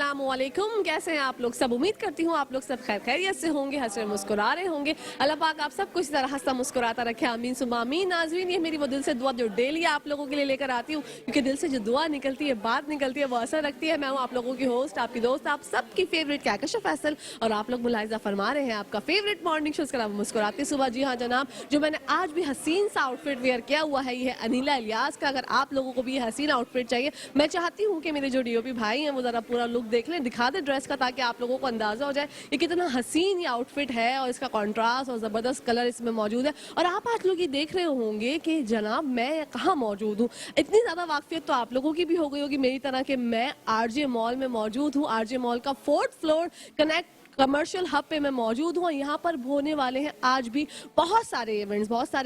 अस्सलामुअलैकुम, कैसे हैं आप लोग सब। उम्मीद करती हूँ आप लोग सब खैर खैरियत से होंगे, हंस रहे मुस्कुरा रहे होंगे। अल्लाह पाक आप सबको इसी तरह हंसता मुस्कुराता रखे, आमीन सुम्मा आमीन। नाज़रीन, ये मेरी वो दिल से दुआ जो डेली आप लोगों के लिए लेकर आती हूँ, क्योंकि दिल से जो दुआ निकलती है, बात निकलती है, वो असर रखती है। मैं हूँ आप लोगों की होस्ट, आपकी दोस्त, आप सबकी फेवरेट कहकशा फैसल, और आप लोग मुलाहिजा फरमा रहे हैं आपका फेवरेट मॉर्निंग शो उसका नाम मुस्कुराती सुबह। जी हाँ जनाब, जो मैंने आज भी हसीन सा आउटफिट वेयर किया हुआ है, ये है अनीला इलियास का। अगर आप लोगों को भी ये हसीन आउटफिट चाहिए, मैं चाहती हूँ कि मेरे जो डीओपी भाई हैं वो जरा पूरा लुक देख लें, दिखा दे ड्रेस का, ताकि आप लोगों को अंदाजा हो जाए ये कितना हसीन ये आउटफिट है और इसका कॉन्ट्रास्ट और जबरदस्त कलर इसमें मौजूद है। और आप आज लोग ये देख रहे होंगे कि जनाब मैं कहाँ मौजूद हूँ। इतनी ज्यादा वाकफियत तो आप लोगों की भी हो गई होगी मेरी तरह के, मैं आरजे मॉल में मौजूद हूँ। आरजे मॉल का 4th floor connect commercial hub पे मैं मौजूद हूँ। यहाँ पर होने वाले हैं आज भी बहुत सारे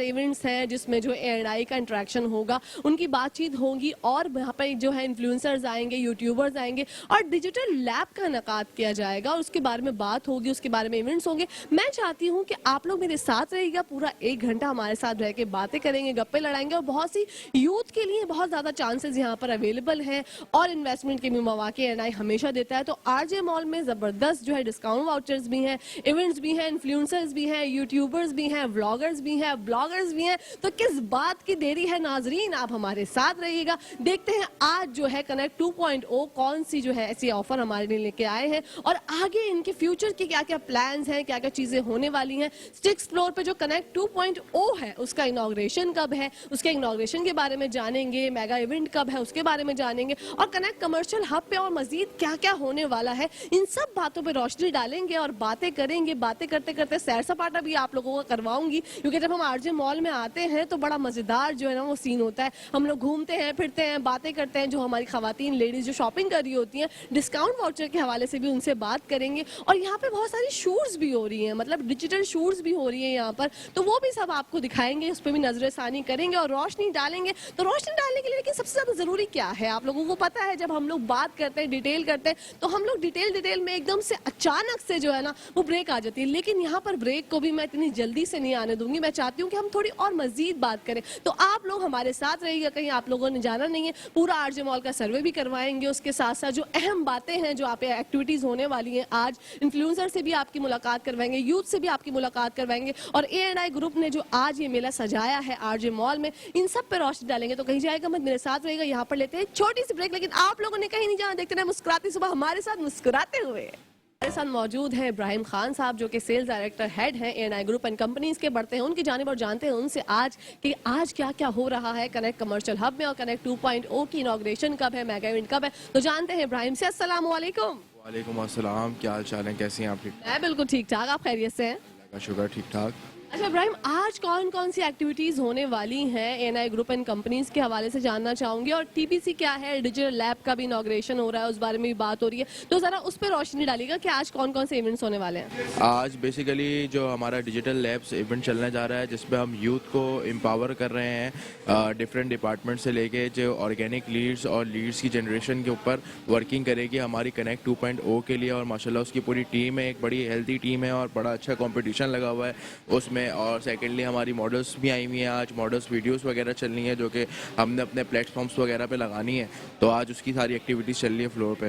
इवेंट्स हैं जिसमें जो A&I का इंटरेक्शन होगा, उनकी बातचीत होगी, और यहाँ पर जो है इन्फ्लुएंसर्स आएंगे, यूट्यूबर्स आएंगे, और डिजिटल लैब का इनेकाद किया जाएगा और उसके बारे में बात होगी, उसके बारे में इवेंट्स होंगे। मैं चाहती हूँ कि आप लोग मेरे साथ रहिएगा, पूरा 1 घंटा हमारे साथ रह के बातें करेंगे, गप्पे लड़ाएंगे, और बहुत सी यूथ के लिए बहुत ज़्यादा चांसेस यहाँ पर अवेलेबल हैं और इन्वेस्टमेंट के भी मौके A&I हमेशा देता है। तो आरजे मॉल में ज़बरदस्त जो है डिस्काउंट वाउचर्स भी हैं, इवेंट्स भी हैं, इन्फ्लुएंसर्स भी हैं, यूट्यूबर्स भी हैं, व्लॉगर्स भी हैं, ब्लॉगर्स भी हैं। तो किस बात की देरी है नाजरीन, आप हमारे साथ रहिएगा। देखते हैं आज जो है कनेक्ट 2.0 कौन सी जो है ऐसी ऑफर हमारे लिए लेके आए हैं, और आगे इनके फ्यूचर के क्या क्या प्लान्स हैं, क्या क्या चीजें होने वाली हैं। 6th फ्लोर पे जो कनेक्ट 2.0 है उसका इनॉग्रेशन कब है, उसके इनॉग्रेशन के बारे में जानेंगे, मेगा इवेंट कब है उसके बारे में जानेंगे, और कनेक्ट कमर्शियल हब पे और मजीद क्या क्या होने वाला है, इन सब बातों पर रोशनी डालेंगे और बातें करेंगे। बातें करते करते सैर सपाटा भी आप लोगों का करवाऊंगी, क्योंकि जब हम आरजे मॉल में आते हैं तो बड़ा मजेदार जो है ना वो सीन होता है। हम लोग घूमते हैं, फिरते हैं, बातें करते हैं। जो हमारी खवातीन लेडीज जो शॉपिंग कर रही होती हैं, डिस्काउंट वाउचर के हवाले से भी उनसे बात करेंगे। और यहाँ पे बहुत सारी शूट्स भी हो रही हैं, मतलब डिजिटल शूट्स भी हो रही है यहाँ पर, तो वो भी सब आपको दिखाएंगे, उस पर भी नजरसानी करेंगे और रोशनी डालेंगे। तो रोशनी डालने के लिए लेकिन सबसे ज्यादा जरूरी क्या है, आप लोगों को पता है, जब हम लोग बात करते हैं, डिटेल करते हैं, तो हम लोग डिटेल में एकदम से अचानक से जो है ना वो ब्रेक आ जाती है। लेकिन यहाँ पर ब्रेक को भी मैं इतनी जल्दी से नहीं आने दूंगी। मैं चाहती हूँ कि हम थोड़ी और मजीद बात करें। तो आप लोग हमारे साथ रहिएगा, कहीं आप लोगों ने जाना नहीं है। पूरा आरजे मॉल का सर्वे भी करवाएंगे, उसके साथ साथ जो अहम बातें हैं, जो आप एक्टिविटीज होने वाली हैं, आज इन्फ्लुएंसर से भी आपकी मुलाकात करवाएंगे, यूथ से भी आपकी मुलाकात करवाएंगे, और A&I ग्रुप ने जो आज ये मेला सजाया है आरजे मॉल में, इन सब पे रोशनी डालेंगे। तो कहीं जाएगा मत, मेरे साथ रहेगा। यहाँ पर लेते हैं छोटी सी ब्रेक, लेकिन आप लोगों ने कहीं नहीं जाना। देखते रहे मुस्कुराती सुबह हमारे साथ मुस्कुराते हुए। हमारे साथ मौजूद हैं इब्राहिम खान साहब, जो कि सेल्स डायरेक्टर हेड हैं A&I ग्रुप एंड कंपनीज के। बढ़ते हैं उनकी जानिब और जानते हैं उनसे आज कि आज क्या क्या हो रहा है कनेक्ट कमर्शियल हब में, और कनेक्ट 2.0 की इनॉग्रेशन कब है, मेगा इवेंट कब है। तो जानते हैं इब्राहिम से। अस्सलाम वालेकुम। वालेकुम अस्सलाम, क्या हाल चाल है, कैसी हैं आप? ठीक? मैं बिल्कुल ठीक ठाक, आप खैरियत से हैं? अल्लाह का शुक्र, ठीक ठाक। अच्छा इब्राहिम, आज कौन कौन सी एक्टिविटीज होने वाली हैं A&I ग्रुप एंड कंपनीज के हवाले से जानना चाहूंगी, और TPC क्या है, डिजिटल लैब का भी इनॉग्रेशन हो रहा है, उस बारे में भी बात हो रही है, तो जरा उस पर रोशनी डालिएगा कि आज कौन कौन से इवेंट्स होने वाले हैं। आज बेसिकली जो हमारा डिजिटल लैब्स इवेंट चलने जा रहा है, जिसमें हम यूथ को एम्पावर कर रहे हैं, डिफरेंट डिपार्टमेंट से लेके जो ऑर्गेनिक लीड्स और लीड्स की जनरेशन के ऊपर वर्किंग करेगी हमारी कनेक्ट 2.0 के लिए। और माशाल्लाह उसकी पूरी टीम है, एक बड़ी हेल्थी टीम है और बड़ा अच्छा कंपटीशन लगा हुआ है उसमें। और सेकेंडली हमारी मॉडल्स भी आई हुई हैं, आज मॉडल्स वीडियोस वगैरह चल रही हैं जो कि हमने अपने प्लेटफॉर्म्स वगैरह पे लगानी है। तो आज उसकी सारी एक्टिविटीज़ चल रही है फ्लोर पे।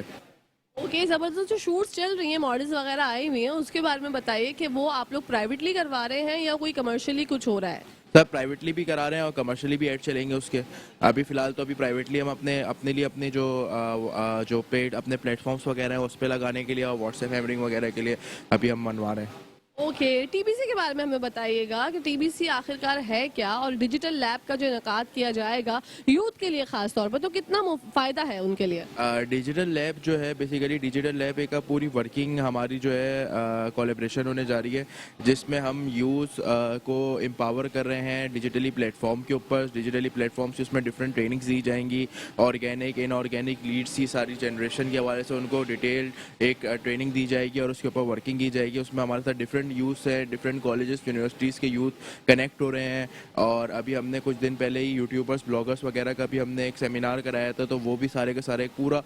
ओके, जबरदस्त। जो शूट्स चल रही हैं, मॉडल्स वगैरह आई हुई हैं, उसके बारे में बताइए कि वो आप लोग प्राइवेटली करवा रहे हैं या कोई कमर्शियली कुछ हो रहा है। सब प्राइवेटली भी करा रहे हैं और कमर्शियली भी ऐड चलेंगे उसके। अभी फिलहाल तो अभी प्राइवेटली हम अपने लिए अपने जो पेड अपने प्लेटफॉर्म्स वगैरह हैं उस पर लगाने के लिए और व्हाट्सएप हैमरिंग वगैरह के लिए अभी हम मनवा रहे हैं। ओके, TBC के बारे में हमें बताइएगा कि TBC आखिरकार है क्या, और डिजिटल लैब का जो इनेकाद किया जाएगा यूथ के लिए खास तौर पर, तो कितना फायदा है उनके लिए। डिजिटल लैब जो है बेसिकली डिजिटल लैब एक पूरी वर्किंग हमारी जो है कोलैबोरेशन होने जा रही है, जिसमें हम यूथ को एम्पावर कर रहे हैं डिजिटली प्लेटफॉर्म के ऊपर। डिजिटली प्लेटफॉर्म से उसमें डिफरेंट ट्रेनिंग्स दी जाएंगी, ऑर्गेनिक इनऑर्गेनिक लीड्स की सारी जनरेशन के हवाले से उनको डिटेल एक ट्रेनिंग दी जाएगी और उसके ऊपर वर्किंग की जाएगी। उसमें हमारे साथ डिफरेंट यूथ है, डिफरेंट कॉलेजेस यूनिवर्सिटीज़ के यूथ कनेक्ट हो रहे हैं। और अभी हमने कुछ दिन पहले ही यूट्यूबर्स ब्लॉगर्स वगैरह का भी हमने एक सेमिनार कराया था, तो वो भी सारे के सारे एक पूरा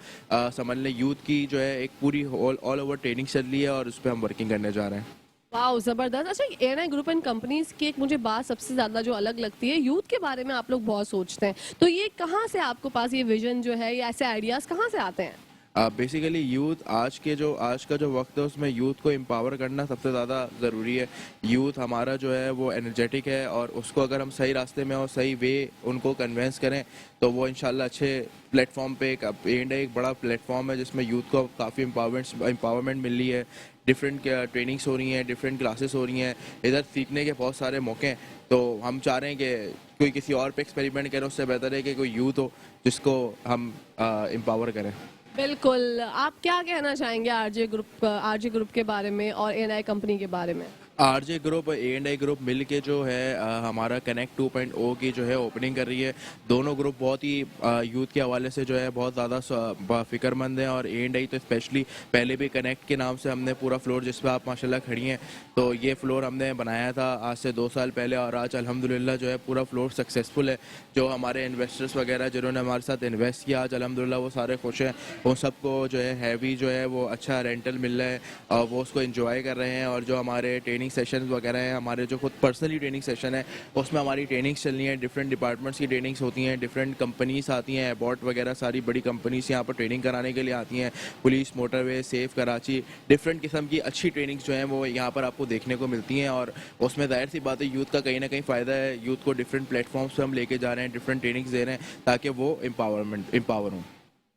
समझ लें यूथ की जो है एक पूरी ऑल ओवर ट्रेनिंग चल रही है और उस पर हम वर्किंग करने जा रहे हैं। वाओ, जबरदस्त। अच्छा, A&I ग्रुप एंड कंपनीज की एक मुझे बात सबसे ज्यादा जो अलग लगती है, यूथ के बारे में आप लोग बहुत सोचते हैं, तो ये कहाँ से आपको पास ये विजन जो है, ये ऐसे आइडियाज कहाँ से आते हैं? बेसिकली यूथ आज का जो वक्त है उसमें यूथ को एम्पावर करना सबसे ज़्यादा ज़रूरी है। यूथ हमारा जो है वो एनर्जेटिक है और उसको अगर हम सही रास्ते में और सही वे उनको कन्वेंस करें तो वो इंशाल्लाह अच्छे प्लेटफॉर्म पे एक बड़ा प्लेटफॉर्म है जिसमें यूथ को काफ़ी एम्पावरमेंट मिल रही है। डिफरेंट ट्रेनिंग्स हो रही हैं, डिफरेंट क्लासेस हो रही हैं, इधर सीखने के बहुत सारे मौके हैं। तो हम चाह रहे हैं कि कोई किसी और पे एक्सपेरिमेंट करे, उससे बेहतर है कि कोई यूथ हो जिसको हम एम्पावर करें। बिल्कुल, आप क्या कहना चाहेंगे आरजे ग्रुप के बारे में और एएनआई कंपनी के बारे में? आरजे ग्रुप ए&आई ग्रुप मिल के जो है हमारा कनेक्ट 2.0 की जो है ओपनिंग कर रही है। दोनों ग्रुप बहुत ही यूथ के हवाले से जो है बहुत ज़्यादा फिक्रमंद हैं और ए&आई तो स्पेशली पहले भी कनेक्ट के नाम से हमने पूरा फ्लोर जिस पर आप माशाल्लाह खड़ी हैं, तो ये फ्लोर हमने बनाया था आज से 2 साल पहले और आज अल्हम्दुलिल्लाह जो है पूरा फ्लोर सक्सेसफुल है। जो हमारे इन्वेस्टर्स वगैरह जिन्होंने हमारे साथ इन्वेस्ट किया आज अल्हम्दुलिल्लाह वो सारे खुश हैं। उन सबको जो है हैवी जो है वो अच्छा रेंटल मिल रहा है और वो उसको एंजॉय कर रहे हैं। और जो हमारे ट्रेनिंग सेशन वगैरह हैं, हमारे जो खुद पर्सनली ट्रेनिंग सेशन है उसमें हमारी ट्रेनिंग्स चल रही हैं, डिफरेंट डिपार्टमेंट्स की ट्रेनिंग्स होती हैं, डिफरेंट कंपनीज आती हैं, एबॉट वगैरह सारी बड़ी कंपनीज यहाँ पर ट्रेनिंग कराने के लिए आती हैं। Police, motorway, safe, Karachi, different किस्म की अच्छी ट्रेनिंग्स जो हैं वो यहाँ पर आपको देखने को मिलती हैं। और उसमें जाहिर सी बात है यूथ का कहीं ना कहीं फ़ायदा है। यूथ को डिफरेंट प्लेटफॉर्म्स पर हम लेके जा रहे हैं, डिफरेंट ट्रेनिंग्स दे रहे हैं ताकि वो एम्पावर हों।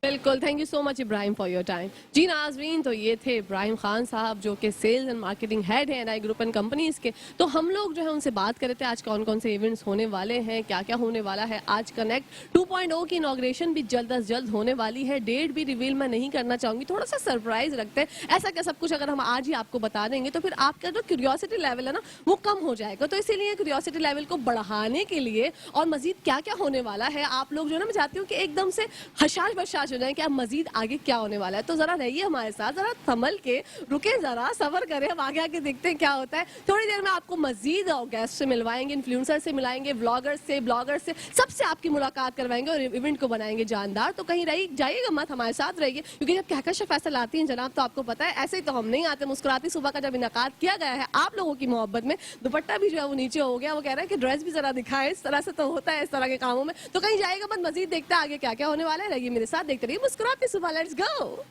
बिल्कुल, thank you so much Ibrahim for your time. जी नाज़रीन, तो ये थे इब्राहिम खान साहब जो कि सेल्स एंड मार्केटिंग हेड हैं एएनआई ग्रुप एंड कंपनीज के। तो हम लोग जो है उनसे बात कर रहे थे आज कौन कौन से इवेंट्स होने वाले हैं, क्या क्या होने वाला है। आज कनेक्ट 2.0 की इनॉग्रेशन भी जल्द अज जल्द होने वाली है। डेट भी रिवील मैं नहीं करना चाहूँगी, थोड़ा सा सरप्राइज रखते हैं। ऐसा क्या सब कुछ अगर हम आज ही आपको बता देंगे तो फिर आपका जो क्यूरियोसिटी लेवल है ना वो कम हो जाएगा। तो इसीलिए क्यूरियोसिटी लेवल को बढ़ाने के लिए और मजीद क्या क्या होने वाला है, आप लोग जो है ना, मैं चाहती हूँ कि एकदम से हशाश बशाश हो जाए कि आप मजीद आगे क्या होने वाला है। तो जरा रहिए हमारे साथ, जरा संभल के रुके, जरा सबर करें, हम आगे आगे देखते हैं क्या होता है। थोड़ी देर में आपको मजीद गेस्ट से मिलवाएंगे, इन्फ्लुएंसर से मिलाएंगे, व्लॉगर्स से, ब्लॉगर्स से, सबसे आपकी मुलाकात करवाएंगे और इवेंट को बनाएंगे जानदार। तो कहीं रही जाइएगा मत, हमारे साथ रहिए, क्योंकि जब कहकश फैसल आती है जनाब तो आपको पता है ऐसे ही तो हम नहीं आते। मुस्कुराती सुबह का जब इनकाद किया गया है आप लोगों की मोहब्बत में, दुपट्टा भी जो है वो नीचे हो गया। वो कह रहा है कि ड्रेस भी जरा दिखाएं, इस तरह से तो होता है इस तरह के कामों में। तो कहीं जाएगा मत, मजीद देखते हैं आगे क्या क्या होने वाला है। रहिए मेरे साथ, देखते रहिए मुस्कुराती सुबह। Let's go.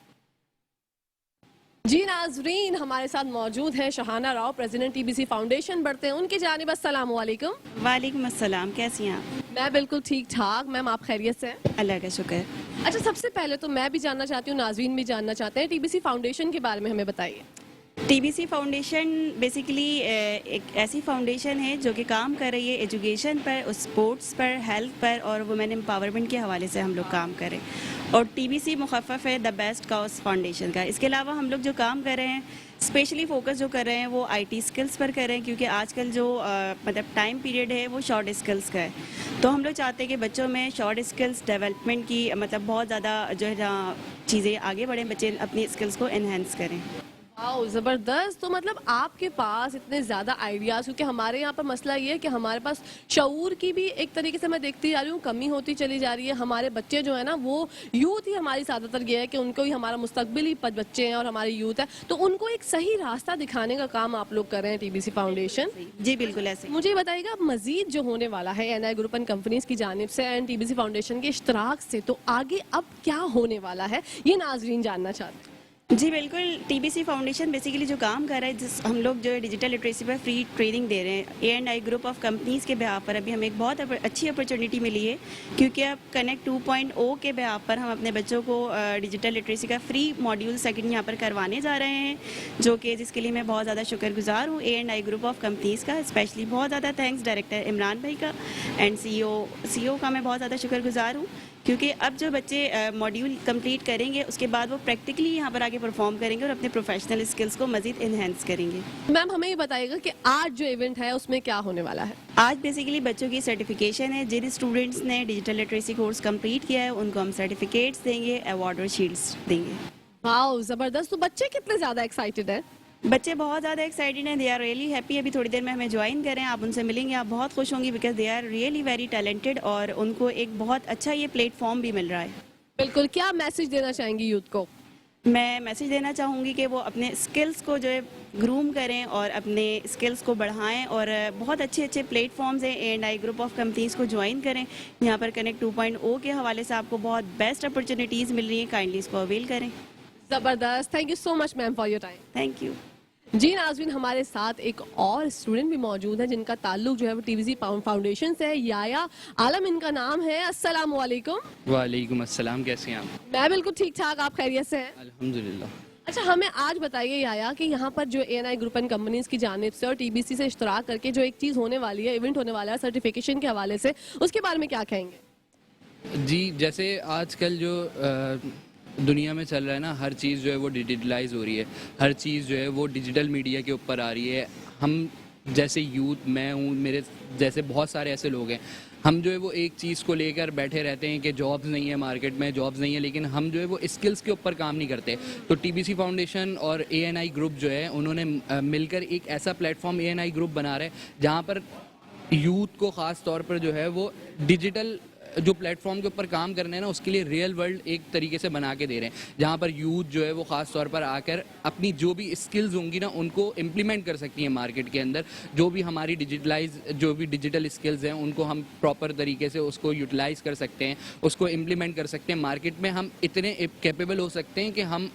जी नाजरीन, हमारे साथ मौजूद हैं Shahana Rao, president TBC foundation बढ़ते हैं। उनकी जानिब अस्सलाम वालेकुम। वालेकुम अस्सलाम, कैसी हैं आप? मैं बिल्कुल ठीक ठाक। मैम आप खैरियत से हैं? अल्लाह का शुक्र। अच्छा, सबसे पहले तो मैं भी जानना चाहती हूँ, नाजरीन भी जानना चाहते हैं, टीबीसी फाउंडेशन के बारे में हमें बताइए। टीबीसी फाउंडेशन बेसिकली एक ऐसी फाउंडेशन है जो कि काम कर रही है एजुकेशन पर, स्पोर्ट्स पर, हेल्थ पर और वुमेन एम्पावरमेंट के हवाले से हम लोग काम करें। और टीबीसी मुखफ़फ़ है द बेस्ट कॉज फाउंडेशन का। इसके अलावा हम लोग जो काम कर रहे हैं, स्पेशली फोकस जो कर रहे हैं वो आईटी स्किल्स पर कर रहे हैं, क्योंकि आजकल जो मतलब टाइम पीरियड है वो शॉर्ट स्किल्स का है। तो हम लोग चाहते हैं कि बच्चों में शॉर्ट स्किल्स डेवलपमेंट की मतलब बहुत ज़्यादा जो है चीज़ें आगे बढ़ें, बच्चे अपनी स्किल्स को एनहेंस करें। वाओ, ज़बरदस्त। तो मतलब आपके पास इतने ज़्यादा आइडियाज़, क्योंकि हमारे यहाँ पर मसला ये है कि हमारे पास शऊर की भी एक तरीके से मैं देखती जा रही हूँ कमी होती चली जा रही है। हमारे बच्चे जो है ना वो यूथ ही हमारी ज़्यादातर ये है कि उनको ही हमारा मुस्तकबिल ही बच्चे हैं और हमारे यूथ है, तो उनको एक सही रास्ता दिखाने का काम आप लोग कर रहे हैं टीबीसी फाउंडेशन। जी बिल्कुल ऐसे। मुझे ये बताइएगा मजीद जो होने वाला है एएनआई ग्रुप एंड कंपनीज की जानिब से एंड टीबीसी फाउंडेशन के इश्तराक से, तो आगे अब क्या होने वाला है ये नाजरीन जानना चाहते हैं। जी बिल्कुल, टीबीसी फाउंडेशन बेसिकली जो काम कर रहा है, जिस हम लोग जो है डिजिटल लिटरेसी पर फ्री ट्रेनिंग दे रहे हैं ए&आई ग्रुप ऑफ कंपनीज़ के बिहाफ पर। अभी हमें एक बहुत अच्छी अपॉर्चुनिटी मिली है, क्योंकि अब कनेक्ट 2.0 के बिहाफ पर हम अपने बच्चों को डिजिटल लिटरेसी का फ्री मॉड्यूल सेकंड यहाँ पर करवाने जा रहे हैं, जो कि जिसके लिए मैं बहुत ज़्यादा शुक्रगुजार हूँ ए&आई ग्रुप ऑफ कंपनीज़ का। स्पेशली बहुत ज़्यादा थैंक्स डायरेक्टर इमरान भाई का एंड सीईओ का मैं बहुत ज़्यादा शुक्रगुजार हूँ, क्योंकि अब जो बच्चे मॉड्यूल कंप्लीट करेंगे उसके बाद वो प्रैक्टिकली यहाँ पर आगे परफॉर्म करेंगे और अपने प्रोफेशनल स्किल्स को मजीद इन्हेंस करेंगे। मैम हमें ये बताइएगा कि आज जो इवेंट है उसमें क्या होने वाला है। आज बेसिकली बच्चों की सर्टिफिकेशन है। जिन स्टूडेंट्स ने डिजिटल लिटरेसी कोर्स कंप्लीट किया है उनको हम सर्टिफिकेट्स देंगे, अवार्ड और शील्ड्स देंगे। वाओ, जबरदस्त। तो बच्चे कितने ज्यादा एक्साइटेड हैं? बच्चे बहुत ज़्यादा एक्साइटेड हैं, दे आर रियली हैप्पी। अभी थोड़ी देर में हमें ज्वाइन करें, आप उनसे मिलेंगे, आप बहुत खुश होंगी, because they are really very talented और उनको एक बहुत अच्छा ये प्लेटफॉर्म भी मिल रहा है। बिल्कुल। क्या मैसेज देना चाहेंगी यूथ को? मैं मैसेज देना चाहूँगी कि वो अपने स्किल्स को जो है ग्रूम करें और अपने स्किल्स को बढ़ाएं और बहुत अच्छे अच्छे प्लेटफॉर्म्स हैं A&I ग्रुप ऑफ कंपनीज़ को ज्वाइन करें। यहाँ पर कनेक्ट 2.0 के हवाले से आपको बहुत बेस्ट अपॉर्चुनिटीज़ मिल रही हैं, काइंडली इसको अवेल करें। जबरदस्त, thank you so much ma'am for your time. Thank you. जी नाज़रीन, हमारे साथ एक और स्टूडेंट भी मौजूद है जिनका ताल्लुक जो है वो TBC फाउंडेशन से है। याया आलम इनका नाम है। अस्सलाम वालेकुम। वालेकुम अस्सलाम, कैसे हैं आप? मैं बिल्कुल ठीक ठाक, आप खैरियत से हैं? अल्हम्दुलिल्लाह। अच्छा, हमें आज बताइए याया कि यहाँ पर जो A&I ग्रुप एंड कंपनीज की जानिब से और TBC से इश्तराक करके जो एक चीज़ होने वाली है, इवेंट होने वाला है सर्टिफिकेशन के हवाले से, उसके बारे में क्या कहेंगे? जी, जैसे आजकल जो दुनिया में चल रहा है ना, हर चीज़ जो है वो डिजिटलाइज हो रही है, हर चीज़ जो है वो डिजिटल मीडिया के ऊपर आ रही है। हम जैसे यूथ, मैं हूँ, मेरे जैसे बहुत सारे ऐसे लोग हैं, हम जो है वो एक चीज़ को लेकर बैठे रहते हैं कि जॉब्स नहीं है, मार्केट में जॉब्स नहीं है, लेकिन हम जो है वो स्किल्स के ऊपर काम नहीं करते। तो TBC फाउंडेशन और A&I ग्रुप जो है उन्होंने मिलकर एक ऐसा प्लेटफॉर्म A&I ग्रुप बना रहे हैं जहाँ पर यूथ को ख़ास तौर पर जो है वो डिजिटल जो प्लेटफॉर्म के ऊपर काम करने हैं ना, उसके लिए रियल वर्ल्ड एक तरीके से बना के दे रहे हैं, जहाँ पर यूथ जो है वो ख़ास तौर पर आकर अपनी जो भी स्किल्स होंगी ना उनको इम्प्लीमेंट कर सकती हैं मार्केट के अंदर। जो भी हमारी जो भी डिजिटल स्किल्स हैं उनको हम प्रॉपर तरीके से उसको यूटिलाइज़ कर सकते हैं, उसको इम्प्लीमेंट कर सकते हैं। मार्केट में हम इतने कैपेबल हो सकते हैं कि हम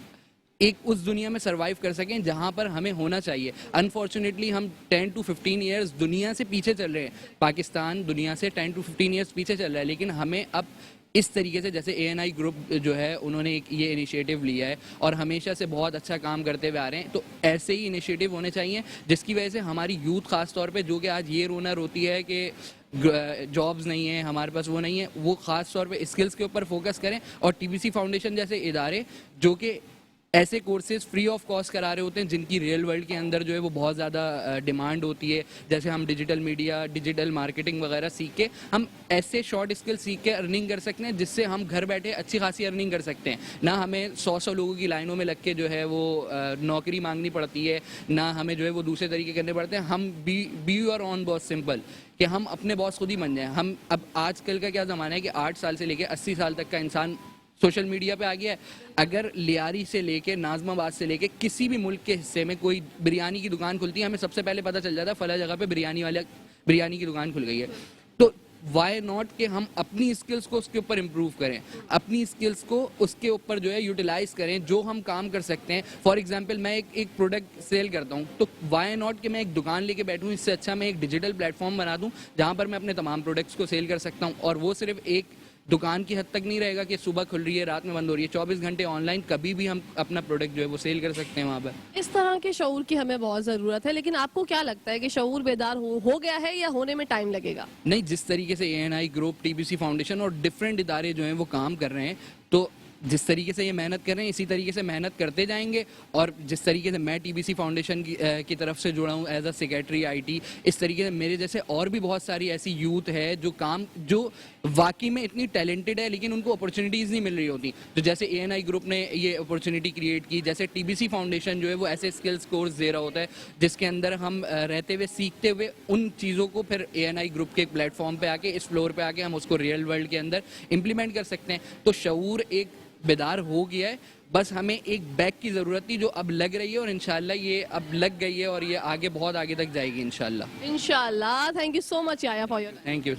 एक उस दुनिया में सर्वाइव कर सकें जहां पर हमें होना चाहिए। अनफॉर्चुनेटली हम 10 to 15 ईयर्स दुनिया से पीछे चल रहे हैं, पाकिस्तान दुनिया से 10 to 15 ईयर्स पीछे चल रहा है, लेकिन हमें अब इस तरीके से, जैसे A&I ग्रुप जो है उन्होंने एक ये इनिशिएटिव लिया है और हमेशा से बहुत अच्छा काम करते हुए आ रहे हैं, तो ऐसे ही इनिशिएटिव होने चाहिए जिसकी वजह से हमारी यूथ खास तौर पे जो कि आज ये रोना रोती है कि जॉब्स नहीं है, हमारे पास वो नहीं है, वो ख़ास तौर पे स्किल्स के ऊपर फोकस करें। और TBC फाउंडेशन जैसे इदारे जो कि ऐसे कोर्सेज फ्री ऑफ कॉस्ट करा रहे होते हैं जिनकी रियल वर्ल्ड के अंदर जो है वो बहुत ज़्यादा डिमांड होती है, जैसे हम डिजिटल मीडिया, डिजिटल मार्केटिंग वगैरह सीख के हम ऐसे शॉर्ट स्किल सीख के अर्निंग कर सकते हैं जिससे हम घर बैठे अच्छी खासी अर्निंग कर सकते हैं। ना हमें 100 लोगों की लाइनों में लग के जो है वो नौकरी मांगनी पड़ती है, ना हमें जो है वो दूसरे तरीके करने पड़ते हैं। हम be your on boss, simple, कि हम अपने बॉस खुद ही बन जाएं। हम अब आजकल का क्या ज़माना है कि 8 साल से लेके 80 साल तक का इंसान सोशल मीडिया पे आ गया है। अगर लियारी से लेके नाजमाबाद से लेके किसी भी मुल्क के हिस्से में कोई बिरयानी की दुकान खुलती है, हमें सबसे पहले पता चल जाता है फला जगह पे बिरयानी की दुकान खुल गई है। तो वाई नॉट कि हम अपनी स्किल्स को उसके ऊपर इम्प्रूव करें, अपनी स्किल्स को उसके ऊपर जो है यूटिलाइज करें, जो हम काम कर सकते हैं। फॉर एग्जांपल मैं एक प्रोडक्ट सेल करता हूं, तो वाई नॉट कि मैं एक दुकान लेके बैठूं, इससे अच्छा मैं एक डिजिटल प्लेटफॉर्म बना दूं जहां पर मैं अपने तमाम प्रोडक्ट्स को सेल कर सकता हूं। और वो सिर्फ एक दुकान की हद तक नहीं रहेगा कि सुबह खुल रही है रात में बंद हो रही है, 24 घंटे ऑनलाइन कभी भी हम अपना प्रोडक्ट जो है वो सेल कर सकते हैं वहाँ पर। इस तरह के शऊर की हमें बहुत ज़रूरत है, लेकिन आपको क्या लगता है कि शऊर बेदार हो गया है या होने में टाइम लगेगा? नहीं, जिस तरीके से A&I ग्रुप, TBC फाउंडेशन और डिफरेंट इदारे जो हैं वो काम कर रहे हैं, तो जिस तरीके से ये मेहनत कर रहे हैं इसी तरीके से मेहनत करते जाएंगे। और जिस तरीके से मैं TBC फाउंडेशन की तरफ से जुड़ा हूँ एज अ सेक्रेटरी IT, इस तरीके से मेरे जैसे और भी बहुत सारी ऐसी यूथ है जो वाकई में इतनी टैलेंटेड है लेकिन उनको अपॉर्चुनिटीज़ नहीं मिल रही होती। तो जैसे A&I ग्रुप ने ये अपॉर्चुनिटी क्रिएट की, जैसे TBC फाउंडेशन जो है वो ऐसे स्किल्स कोर्स दे रहा होता है जिसके अंदर हम रहते हुए, सीखते हुए उन चीज़ों को फिर A&I ग्रुप के प्लेटफॉर्म पे आके, इस फ्लोर पे आके हम उसको रियल वर्ल्ड के अंदर इम्प्लीमेंट कर सकते हैं। तो शऊर एक बेदार हो गया है, बस हमें एक बैक की ज़रूरत थी जो अब लग रही है और इंशाल्लाह ये अब लग गई है और ये आगे बहुत आगे तक जाएगी इंशाल्लाह। थैंक यू सो मच याया फॉर योर। Thank you.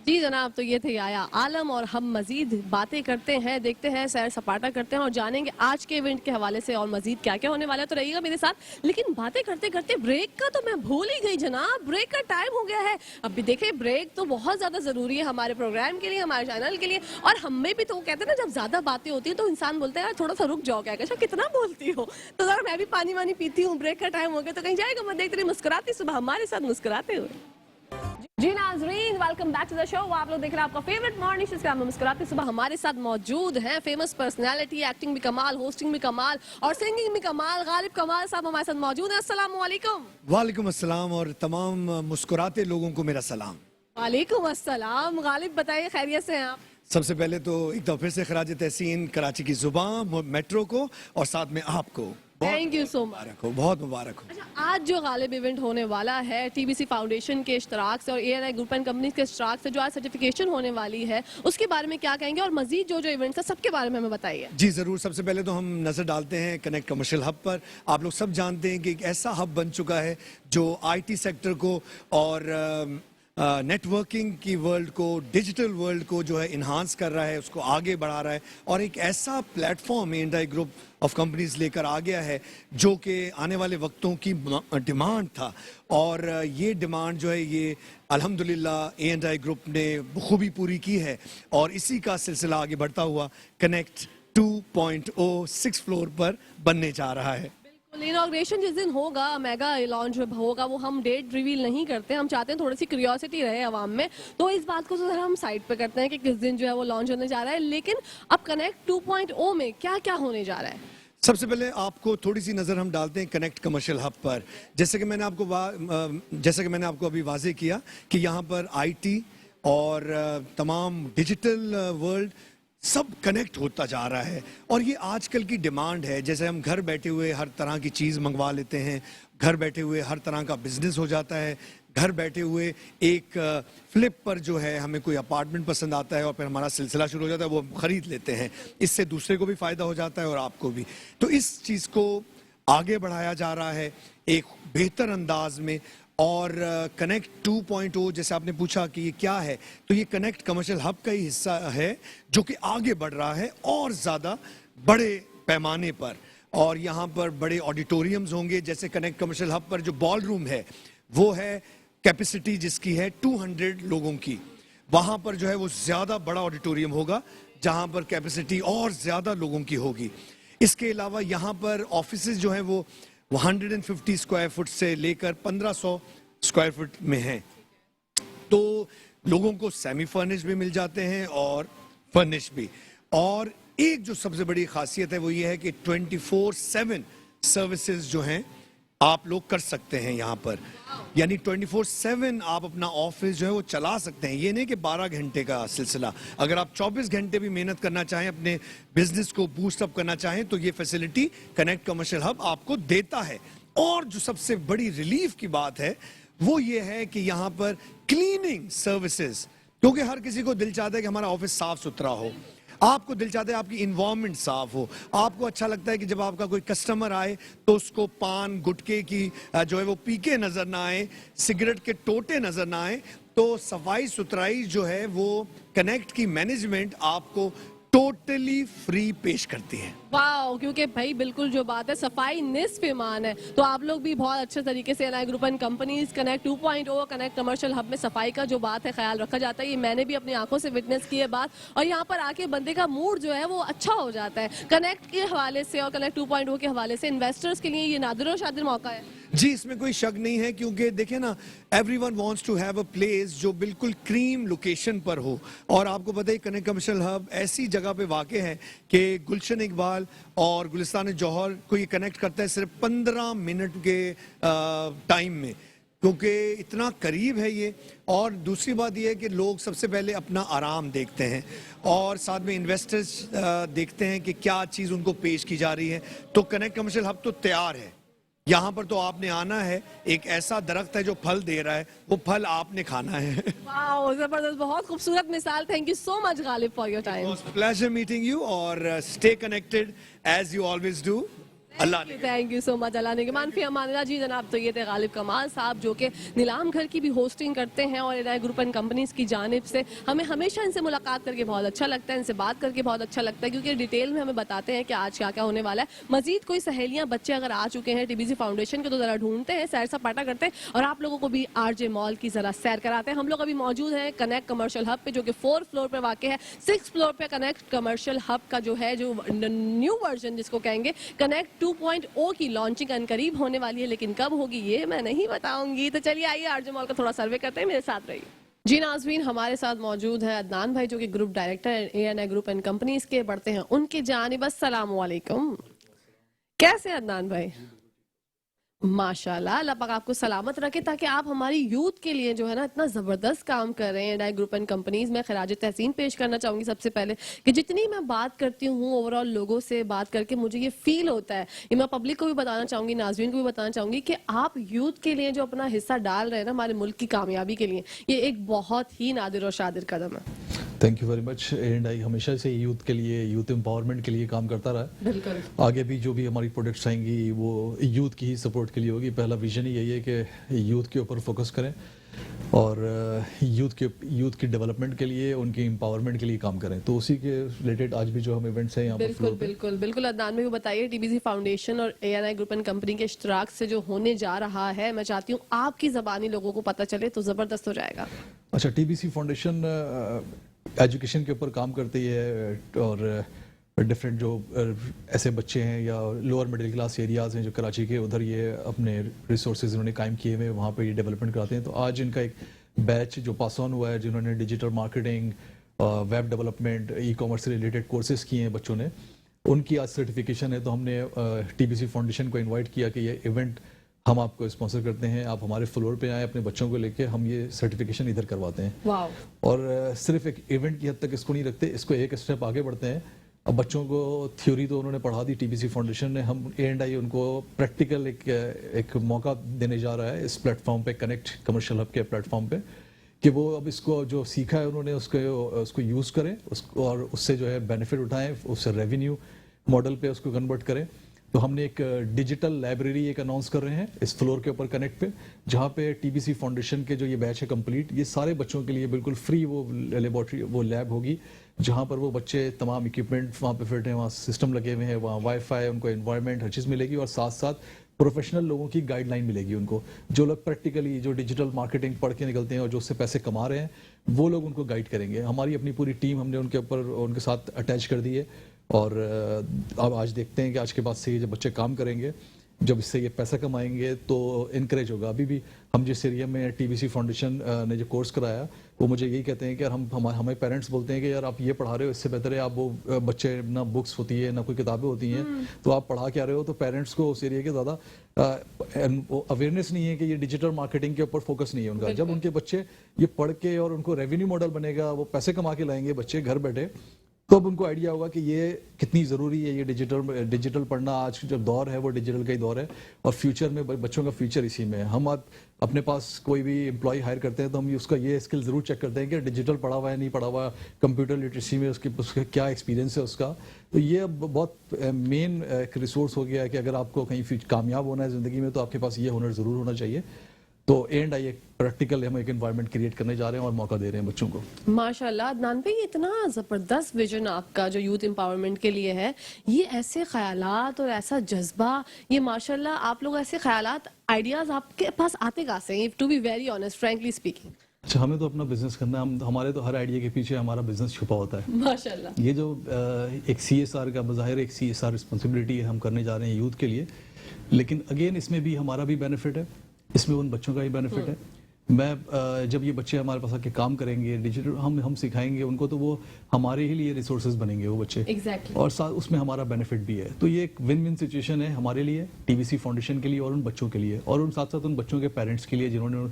जी जनाब, तो ये थे याया आलम और हम मजीद बातें करते हैं, देखते हैं, सैर सपाटा करते हैं और जानेंगे आज के इवेंट के हवाले से और मजीद क्या क्या होने वाला है। तो रहिएगा मेरे साथ। लेकिन बातें करते करते ब्रेक का तो मैं भूल ही गई जनाब, ब्रेक का टाइम हो गया है। अब भी देखें, ब्रेक तो बहुत ज़्यादा ज़रूरी है हमारे प्रोग्राम के लिए, हमारे चैनल के लिए, और हमें भी तो कहते हैं ना, जब ज़्यादा बातें होती हैं तो इंसान बोलते हैं यार थोड़ा सा रुक जाओ, क्या अच्छा कितना बोलती हो। तो जरा मैं भी पानी वानी पीती हूँ, ब्रेक का टाइम हो गया तो कहीं जाएगा मैं देखते रही मुस्कुराती सुबह हमारे साथ मुस्कुराते हुए। जी नाज़रीन, welcome back to the show. आप लोग देख रहे हैं आपका फेवरेट मॉर्निंग शो जिसका मुस्कुराते सुबह। हमारे साथ मौजूद हैं फेमस पर्सनालिटी, एक्टिंग भी कमाल, होस्टिंग भी कमाल और सिंगिंग भी कमाल, गालिब कमाल साहब हमारे साथ मौजूद हैं। अस्सलाम वालेकुम। वालेकुम अस्सलाम और तमाम मुस्कुराते लोगों को मेरा सलाम। वालेकुम अस्सलाम। गालिब बताइए, खैरियत से हैं आप? सबसे पहले तो एक दफ़ा फिर से खराज तहसीन कराची की जुबान मेट्रो को और साथ में आपको थैंक यू सो मच। मुबारक हो, बहुत मुबारक हो। अच्छा, आज जो गालिब इवेंट होने वाला है टीबीसी फाउंडेशन के इश्तराक से और एएनआई ग्रुप एंड कंपनीज के इश्तराक से, जो आज सर्टिफिकेशन होने वाली है, उसके बारे में क्या कहेंगे और मजीद जो जो इवेंट्स है सबके बारे में हमें बताइए। जी ज़रूर। सबसे पहले तो हम नज़र डालते हैं कनेक्ट कमर्शियल हब पर। आप लोग सब जानते हैं कि एक ऐसा हब बन चुका है जो आईटी सेक्टर को और नेटवर्किंग की वर्ल्ड को, डिजिटल वर्ल्ड को जो है इन्हांस कर रहा है, उसको आगे बढ़ा रहा है, और एक ऐसा platform ANI group of companies लेकर आ गया है जो कि आने वाले वक्तों की डिमांड था। और ये डिमांड जो है ये अल्हम्दुलिल्लाह एएनआई ग्रुप ने बखूबी पूरी की है, और इसी का सिलसिला आगे बढ़ता हुआ कनेक्ट 2.0 6th फ्लोर पर बनने जा रहा है। इनॉग्रेशन जिस दिन होगा, मेगा लॉन्च होगा, वो हम डेट रिवील नहीं करते। हम चाहते हैं थोड़ी सी क्यूरियोसिटी रहे आवाम में, तो इस बात को जरा हम साइड पे करते हैं कि किस दिन जो है वो लॉन्च होने जा रहा है। लेकिन अब कनेक्ट 2.0 में क्या क्या होने जा रहा है? सबसे पहले आपको थोड़ी सी नज़र हम डालते हैं कनेक्ट कमर्शियल हब पर। जैसे कि मैंने आपको अभी वाजे किया कि यहाँ पर आईटी और तमाम डिजिटल वर्ल्ड सब कनेक्ट होता जा रहा है, और ये आजकल की डिमांड है। जैसे हम घर बैठे हुए हर तरह की चीज़ मंगवा लेते हैं, घर बैठे हुए हर तरह का बिजनेस हो जाता है, घर बैठे हुए एक फ्लिप पर जो है हमें कोई अपार्टमेंट पसंद आता है और फिर हमारा सिलसिला शुरू हो जाता है, वो हम खरीद लेते हैं। इससे दूसरे को भी फ़ायदा हो जाता है और आपको भी। तो इस चीज़ को आगे बढ़ाया जा रहा है एक बेहतर अंदाज में। और कनेक्ट 2.0 जैसे आपने पूछा कि ये क्या है, तो ये कनेक्ट कमर्शियल हब का ही हिस्सा है जो कि आगे बढ़ रहा है और ज़्यादा बड़े पैमाने पर। और यहाँ पर बड़े ऑडिटोरियम्स होंगे। जैसे कनेक्ट कमर्शियल हब पर जो बॉल रूम है वो है कैपेसिटी जिसकी है 200 लोगों की। वहाँ पर जो है वो ज़्यादा बड़ा ऑडिटोरियम होगा जहाँ पर कैपेसिटी और ज़्यादा लोगों की होगी। इसके अलावा यहाँ पर ऑफिसेज जो हैं वो 150 स्क्वायर फुट से लेकर 1500 स्क्वायर फुट में हैं। तो लोगों को सेमी फर्निश भी मिल जाते हैं और फर्निश भी। और एक जो सबसे बड़ी खासियत है वो ये है कि 24/7 सर्विसेज जो हैं आप लोग कर सकते हैं यहाँ पर। यानी 24/7 आप अपना ऑफिस जो है वो चला सकते हैं। ये नहीं कि 12 घंटे का सिलसिला। अगर आप 24 घंटे भी मेहनत करना चाहें, अपने बिजनेस को बूस्ट अप करना चाहें, तो ये फैसिलिटी कनेक्ट कमर्शियल हब आपको देता है। और जो सबसे बड़ी रिलीफ की बात है वो ये है कि यहाँ पर क्लीनिंग सर्विसेज, क्योंकि हर किसी को दिल चाहता है कि हमारा ऑफिस साफ सुथरा हो, आपको दिल चाहता है आपकी इन्वायरमेंट साफ हो, आपको अच्छा लगता है कि जब आपका कोई कस्टमर आए तो उसको पान गुटके की जो है वो पीके नजर ना आए, सिगरेट के टोटे नजर ना आए। तो सफाई सुथराई जो है वो कनेक्ट की मैनेजमेंट आपको टोटली फ्री पेश करती है। वाओ, क्योंकि भाई बिल्कुल जो बात है, सफाई निस्फ ईमान है। तो आप लोग भी बहुत अच्छे तरीके से ANI group and companies connect 2.0 connect commercial hub में सफाई का जो बात है ख्याल रखा जाता है। ये मैंने भी अपनी आंखों से विटनेस की है बात, और यहाँ पर आके बंदे का मूड जो है वो अच्छा हो जाता है। कनेक्ट के हवाले से और कनेक्ट 2.0 के हवाले से इन्वेस्टर्स के लिए ये नादिर और शादिर मौका है। जी, इसमें कोई शक नहीं है, क्योंकि देखिए ना, everyone wants to have a place जो बिल्कुल क्रीम लोकेशन पर हो। और आपको पता है कनेक्ट कमर्शियल हब ऐसी जगह पे वाक़ है कि गुलशन इकबाल और गुलिस्तान जौहर को ये कनेक्ट करता है सिर्फ 15 मिनट के टाइम में, क्योंकि इतना करीब है ये। और दूसरी बात ये है कि लोग सबसे पहले अपना आराम देखते हैं और साथ में इन्वेस्टर्स देखते हैं कि क्या चीज़ उनको पेश की जा रही है। तो कनेक्ट कमर्शियल हब तो तैयार है। यहाँ पर तो आपने आना है, एक ऐसा दरख्त है जो फल दे रहा है, वो फल आपने खाना है। वाओ, जबरदस्त, बहुत खूबसूरत मिसाल। Thank you so much Ghalib for your time. Pleasure meeting you, और stay connected as you always do. अल्लाह ने थैंक यू सो मच। अल्लाह ने मानफी अमानिल्लाह जी जनाब। तो ये थे गालिब कमाल साहब जो कि नीलाम घर की भी होस्टिंग करते हैं, और एएनआई ग्रुप एंड कंपनीज की जानिब से हमें हमेशा इनसे मुलाकात करके बहुत अच्छा लगता है, इनसे बात करके बहुत अच्छा लगता है, क्योंकि डिटेल में हमें बताते हैं कि आज क्या क्या होने वाला है। मजीद कोई सहेलियां बच्चे अगर आ चुके हैं टीबीसी फाउंडेशन के, तो जरा ढूंढते हैं, सैर सपाटा करते हैं, और आप लोगों को भी आरजे मॉल की जरा सैर कराते हैं। हम लोग अभी मौजूद हैं कनेक्ट कमर्शियल हब पे, जो कि 4th फ्लोर पे वाक़ है। 6th फ्लोर पे कनेक्ट कमर्शियल हब का जो है, जो न्यू वर्जन जिसको कहेंगे कनेक्ट 2.0 की लॉन्चिंग अनकरीब होने वाली है, लेकिन कब होगी ये मैं नहीं बताऊंगी। तो चलिए आइए आरजे मॉल का थोड़ा सर्वे करते हैं, मेरे साथ रहिए। जी नाज़रीन, हमारे साथ मौजूद है अदनान भाई जो कि group director ANI group and companies के बढ़ते हैं उनके जानिब। अस्सलाम वालेकुम, कैसे अदनान भाई? माशाल्लाह, अल्लाह पाक आपको सलामत रखे ताकि आप हमारी यूथ के लिए जो है ना इतना ज़बरदस्त काम कर रहे हैं and I group and companies में खराज तहसीन पेश करना चाहूँगी सबसे पहले कि जितनी मैं बात करती हूँ ओवरऑल लोगों से बात करके मुझे ये फील होता है, ये मैं पब्लिक को भी बताना चाहूँगी, नाज़रीन को भी बताना चाहूँगी कि आप यूथ के लिए जो अपना हिस्सा डाल रहे हैं ना हमारे मुल्क की कामयाबी के लिए, ये एक बहुत ही नादिर और शादिर कदम है। Thank you very much. And I हमेशा से यूथ के लिए, यूथ एम्पावरमेंट के लिए काम करता रहा है। बिल्कुल। आगे भी जो भी हमारी प्रोडक्ट्स आएंगी वो यूथ की ही सपोर्ट के लिए होगी। पहला विजन ही यही है कि यूथ के ऊपर फोकस करें और यूथ की डेवलपमेंट के लिए, उनकी एम्पावरमेंट के लिए काम करें। तो उसी के रिलेटेड आज भी जो हम इवेंट्स हैं यहाँ पर बिल्कुल बिल्कुल बिल्कुल। अदनान में भी बताइए, टीबीसी फाउंडेशन और एएनआई ग्रुप एंड कंपनी के इश्तराक से जो होने जा रहा है, मैं चाहती हूँ आपकी ज़बानी लोगों को पता चले तो ज़बरदस्त हो जाएगा। अच्छा, टीबीसी फाउंडेशन एजुकेशन के ऊपर काम करती है और डिफरेंट जो ऐसे बच्चे हैं या लोअर मिडिल क्लास एरियाज़ हैं जो कराची के, उधर ये अपने रिसोर्सेज इन्होंने कायम किए हुए, वहाँ पे ये डेवलपमेंट कराते हैं। तो आज इनका एक बैच जो पास ऑन हुआ है, जिन्होंने digital marketing, web development, e commerce से रिलेटेड कोर्सेज किए हैं बच्चों ने, उनकी आज सर्टिफिकेशन है। तो हमने टीबीसी फाउंडेशन को इन्वाइट किया कि ये इवेंट हम आपको स्पॉन्सर करते हैं, आप हमारे फ्लोर पे आए अपने बच्चों को लेके, हम ये सर्टिफिकेशन इधर करवाते हैं। वाओ। और सिर्फ एक इवेंट की हद तक इसको नहीं रखते, इसको एक स्टेप आगे बढ़ते हैं। अब बच्चों को थ्योरी तो उन्होंने पढ़ा दी टीबीसी फाउंडेशन ने, हम A&I उनको प्रैक्टिकल एक मौका देने जा रहा है इस प्लेटफॉर्म पे, कनेक्ट कमर्शियल हब के प्लेटफॉर्म पे, कि वो अब इसको जो सीखा है उन्होंने उसको यूज़ करें, उसको और उससे जो है बेनिफिट उठाएं, उससे रेवेन्यू मॉडल पे उसको कन्वर्ट करें। तो हमने एक डिजिटल लाइब्रेरी एक अनाउंस कर रहे हैं इस फ्लोर के ऊपर कनेक्ट पे, जहाँ पे टीबीसी फाउंडेशन के जो ये बैच है कंप्लीट, ये सारे बच्चों के लिए बिल्कुल फ्री वो लेबोरेटरी, वो लैब होगी, जहाँ पर वो बच्चे तमाम इक्विपमेंट वहाँ पे फिट हैं, वहाँ सिस्टम लगे हुए हैं, वहाँ वाईफाई, उनको एनवायरनमेंट हर चीज़ मिलेगी और साथ साथ प्रोफेशनल लोगों की गाइडलाइन मिलेगी उनको, जो लोग प्रैक्टिकली जो डिजिटल मार्केटिंग पढ़ के निकलते हैं और जो उससे पैसे कमा रहे हैं, वो लोग उनको गाइड करेंगे। हमारी अपनी पूरी टीम हमने उनके ऊपर उनके साथ अटैच कर दी है और अब आज देखते हैं कि आज के बाद से ये जब बच्चे काम करेंगे, जब इससे ये पैसा कमाएंगे तो इनकरेज होगा। अभी भी हम जिस एरिया में टीबीसी फाउंडेशन ने जो कोर्स कराया, वो मुझे यही कहते हैं कि यार हमें पेरेंट्स बोलते हैं कि यार आप ये पढ़ा रहे हो, इससे बेहतर है आप वो बच्चे, ना बुक्स होती है ना कोई किताबें होती हैं, तो आप पढ़ा क्या रहे हो। तो पेरेंट्स को उस एरिया के ज़्यादा अवेयरनेस नहीं है कि ये डिजिटल मार्केटिंग के ऊपर फोकस नहीं है उनका। जब उनके बच्चे ये पढ़ के और उनको रेवेन्यू मॉडल बनेगा, वो पैसे कमा के लाएंगे बच्चे घर बैठे, तो अब उनको आइडिया होगा कि ये कितनी ज़रूरी है, ये डिजिटल पढ़ना। आज जो दौर है वो डिजिटल का ही दौर है और फ्यूचर में बच्चों का फ्यूचर इसी में है। हम अपने पास कोई भी एम्प्लॉय हायर करते हैं तो हम उसका ये स्किल ज़रूर चेक करते हैं कि डिजिटल पढ़ा हुआ है नहीं पढ़ा हुआ, कंप्यूटर लिटरेसी में उसका क्या एक्सपीरियंस है उसका। तो ये अब बहुत मेन एक रिसोर्स हो गया है कि अगर आपको कहीं कामयाब होना है ज़िंदगी में तो आपके पास ये हुनर ज़रूर होना चाहिए। तो A&I एक प्रैक्टिकल हम एक एनवायरनमेंट क्रिएट करने जा रहे हैं और मौका दे रहे हैं बच्चों को। माशाल्लाह अदनान भाई, इतना जबरदस्त विजन आपका जो यूथ एम्पावरमेंट के लिए है, ये ऐसे ख्यालात और ऐसा जज्बा, ये माशाल्लाह आप लोग ऐसे ख्यालात, आइडियाज आपके पास आते कहाँ से हैं, to be very honest, frankly speaking? अच्छा, हमें तो अपना बिजनेस करना है, हमारे तो हर आइडिया के पीछे हमारा बिजनेस छुपा होता है। माशाल्लाह। ये जो एक CSR का बज़ाहिर एक CSR रिस्पॉन्सिबिलिटी है, हम करने जा रहे हैं यूथ के लिए, लेकिन अगेन इसमें भी हमारा भी बेनिफिट है, इसमें उन बच्चों का ही बेनिफिट है। मैं जब ये बच्चे हमारे पास आके काम करेंगे, डिजिटल हम सिखाएंगे उनको, तो वो हमारे ही लिए रिसोर्सेज बनेंगे वो बच्चे। Exactly. और साथ उसमें हमारा बेनिफिट भी है। तो ये एक विन विन सिचुएशन है हमारे लिए, टीबीसी फाउंडेशन के लिए और उन बच्चों के लिए, और उन साथ साथ उन बच्चों के पेरेंट्स के लिए जिन्होंने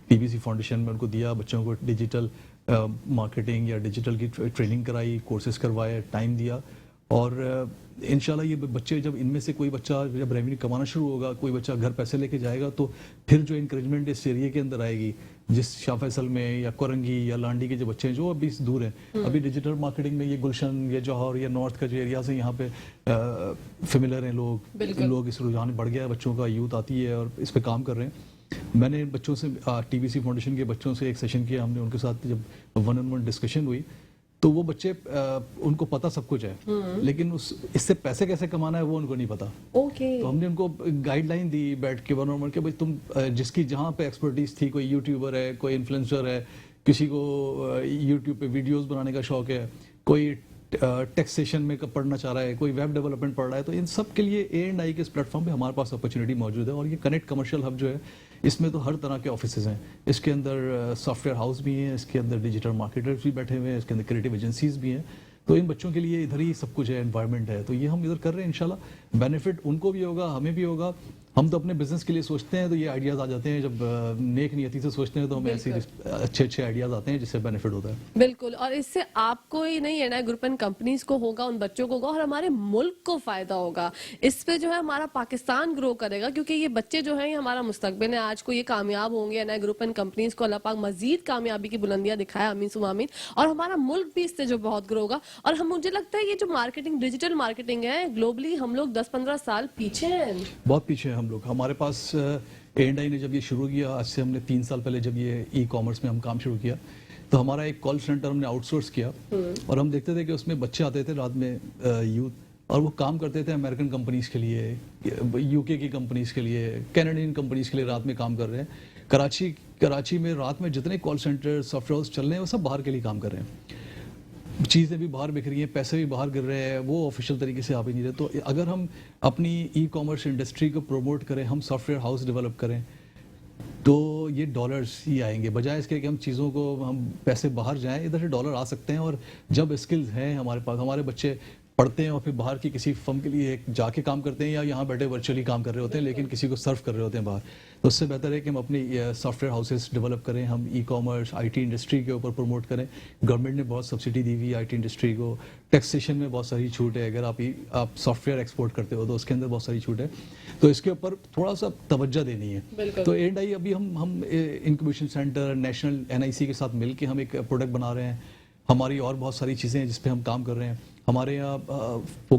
टीबीसी फाउंडेशन में उनको दिया, बच्चों को डिजिटल मार्केटिंग या डिजिटल की ट्रेनिंग कराई, कोर्सेज करवाए, टाइम दिया। और इंशाल्लाह ये बच्चे, जब इनमें से कोई बच्चा जब रेवेन्यू कमाना शुरू होगा, कोई बच्चा घर पैसे लेके जाएगा, तो फिर जो इंकरेजमेंट इस एरिया के अंदर आएगी, जिस शाह फैसल में या कोरंगी या लांडी के जो बच्चे हैं जो अभी दूर हैं, अभी डिजिटल मार्केटिंग में ये गुलशन या जौहर या नॉर्थ का जो एरियाज है, यहाँ पे फेमिलियर हैं लोग, इस रुझान बढ़ गया है बच्चों का, यूथ आती है और इस पर काम कर रहे हैं। मैंने बच्चों से टीबीसी फाउंडेशन के बच्चों से एक सेशन किया हमने, उनके साथ जब 1-on-1 डिस्कशन हुई, तो वो बच्चे उनको पता सब कुछ है, लेकिन इससे पैसे कैसे कमाना है वो उनको नहीं पता। तो हमने उनको गाइडलाइन दी बैठ के 1-on-1 के, भाई तुम जिसकी जहाँ पे एक्सपर्टीज थी, कोई यूट्यूबर है, कोई इन्फ्लुएंसर है, किसी को यूट्यूब पे वीडियोस बनाने का शौक है, कोई टैक्सेशन में पढ़ना चाह रहा है, कोई वेब डेवलपमेंट पढ़ रहा है, तो इन सब के लिए A&I के इस प्लेटफॉर्म पे हमारे पास अपॉर्चुनिटी मौजूद है। और ये कनेक्ट कमर्शियल हब जो है, इसमें तो हर तरह के ऑफिसेज हैं, इसके अंदर सॉफ्टवेयर हाउस भी हैं, इसके अंदर डिजिटल मार्केटर्स भी बैठे हुए हैं, इसके अंदर क्रिएटिव एजेंसीज भी हैं। तो इन बच्चों के लिए इधर ही सब कुछ है, एनवायरनमेंट है, तो ये हम इधर कर रहे हैं। इंशाल्लाह बेनिफिट उनको भी होगा, हमें भी होगा, हम तो अपने बिजनेस के लिए सोचते हैं तो ये आइडियाज आ जाते हैं, जब नेक नियति से सोचते हैं तो हमें ऐसे अच्छे अच्छे आइडियाज आते हैं जिससे बेनिफिट होता है। बिल्कुल, और इससे आपको ही नहीं, एनआई ग्रुप एंड कंपनीज को होगा, उन बच्चों को होगा और हमारे मुल्क को फायदा होगा। इस पे जो है हमारा पाकिस्तान ग्रो करेगा, क्योंकि ये बच्चे जो हैं ये हमारा मुस्तकबिल है। आज को ये कामयाब होंगे, एनआई ग्रुप एंड कंपनीज को अल्लाह पाक मजीद कामयाबी की बुलंदियां दिखाए, आमीन सुम्मा आमीन। और हमारा मुल्क भी इससे जो बहुत ग्रो होगा। और हम, मुझे लगता है ये जो मार्केटिंग, डिजिटल मार्केटिंग है, ग्लोबली हम लोग 10-15 साल पीछे हैं। बहुत पीछे हैं हम लोग। हमारे पास A&I ने जब ये शुरू किया, आज से हमने 3 साल पहले जब ये ई-कॉमर्स में हम काम शुरू किया, तो हमारा एक कॉल सेंटर हमने आउटसोर्स किया और हम देखते थे कि उसमें बच्चे आते थे रात में, यूथ, और वो काम करते थे अमेरिकन कंपनीज के लिए, यूके की कंपनीज के लिए, कैनेडियन कंपनीज के लिए रात में काम कर रहे हैं। कराची में रात में जितने कॉल सेंटर सॉफ्टवेयर चल रहे हैं वो सब बाहर के लिए काम कर रहे हैं। चीज़ें भी बाहर बिक रही हैं, पैसे भी बाहर गिर रहे हैं, वो ऑफिशियल तरीके से आ भी नहीं रहे। तो अगर हम अपनी ई-कॉमर्स इंडस्ट्री को प्रमोट करें, हम सॉफ्टवेयर हाउस डेवलप करें, तो ये डॉलर्स ही आएंगे, बजाय इसके कि हम चीज़ों को, हम पैसे बाहर जाएं, इधर से डॉलर आ सकते हैं। और जब स्किल्स हैं हमारे पास, हमारे बच्चे पढ़ते हैं और फिर बाहर की किसी फर्म के लिए जाके काम करते हैं या यहाँ बैठे वर्चुअली काम कर रहे होते हैं, लेकिन किसी को सर्व कर रहे होते हैं बाहर, तो उससे बेहतर है कि हम अपनी सॉफ्टवेयर हाउसेस डेवलप करें, हम ई-कॉमर्स आईटी इंडस्ट्री के ऊपर प्रमोट करें। गवर्नमेंट ने बहुत सब्सिडी दी हुई है आईटी इंडस्ट्री को, टैक्सेशन में बहुत सारी छूट है, अगर आप सॉफ्टवेयर एक्सपोर्ट करते हो तो उसके अंदर बहुत सारी छूट है, तो इसके ऊपर थोड़ा सा तवज्जो देनी है। तो A&I अभी हम इंक्यूबेशन सेंटर, नेशनल NIC के साथ मिल के हम एक प्रोडक्ट बना रहे हैं। हमारी और बहुत सारी चीज़ें हैं जिस पे हम काम कर रहे हैं। हमारे यहाँ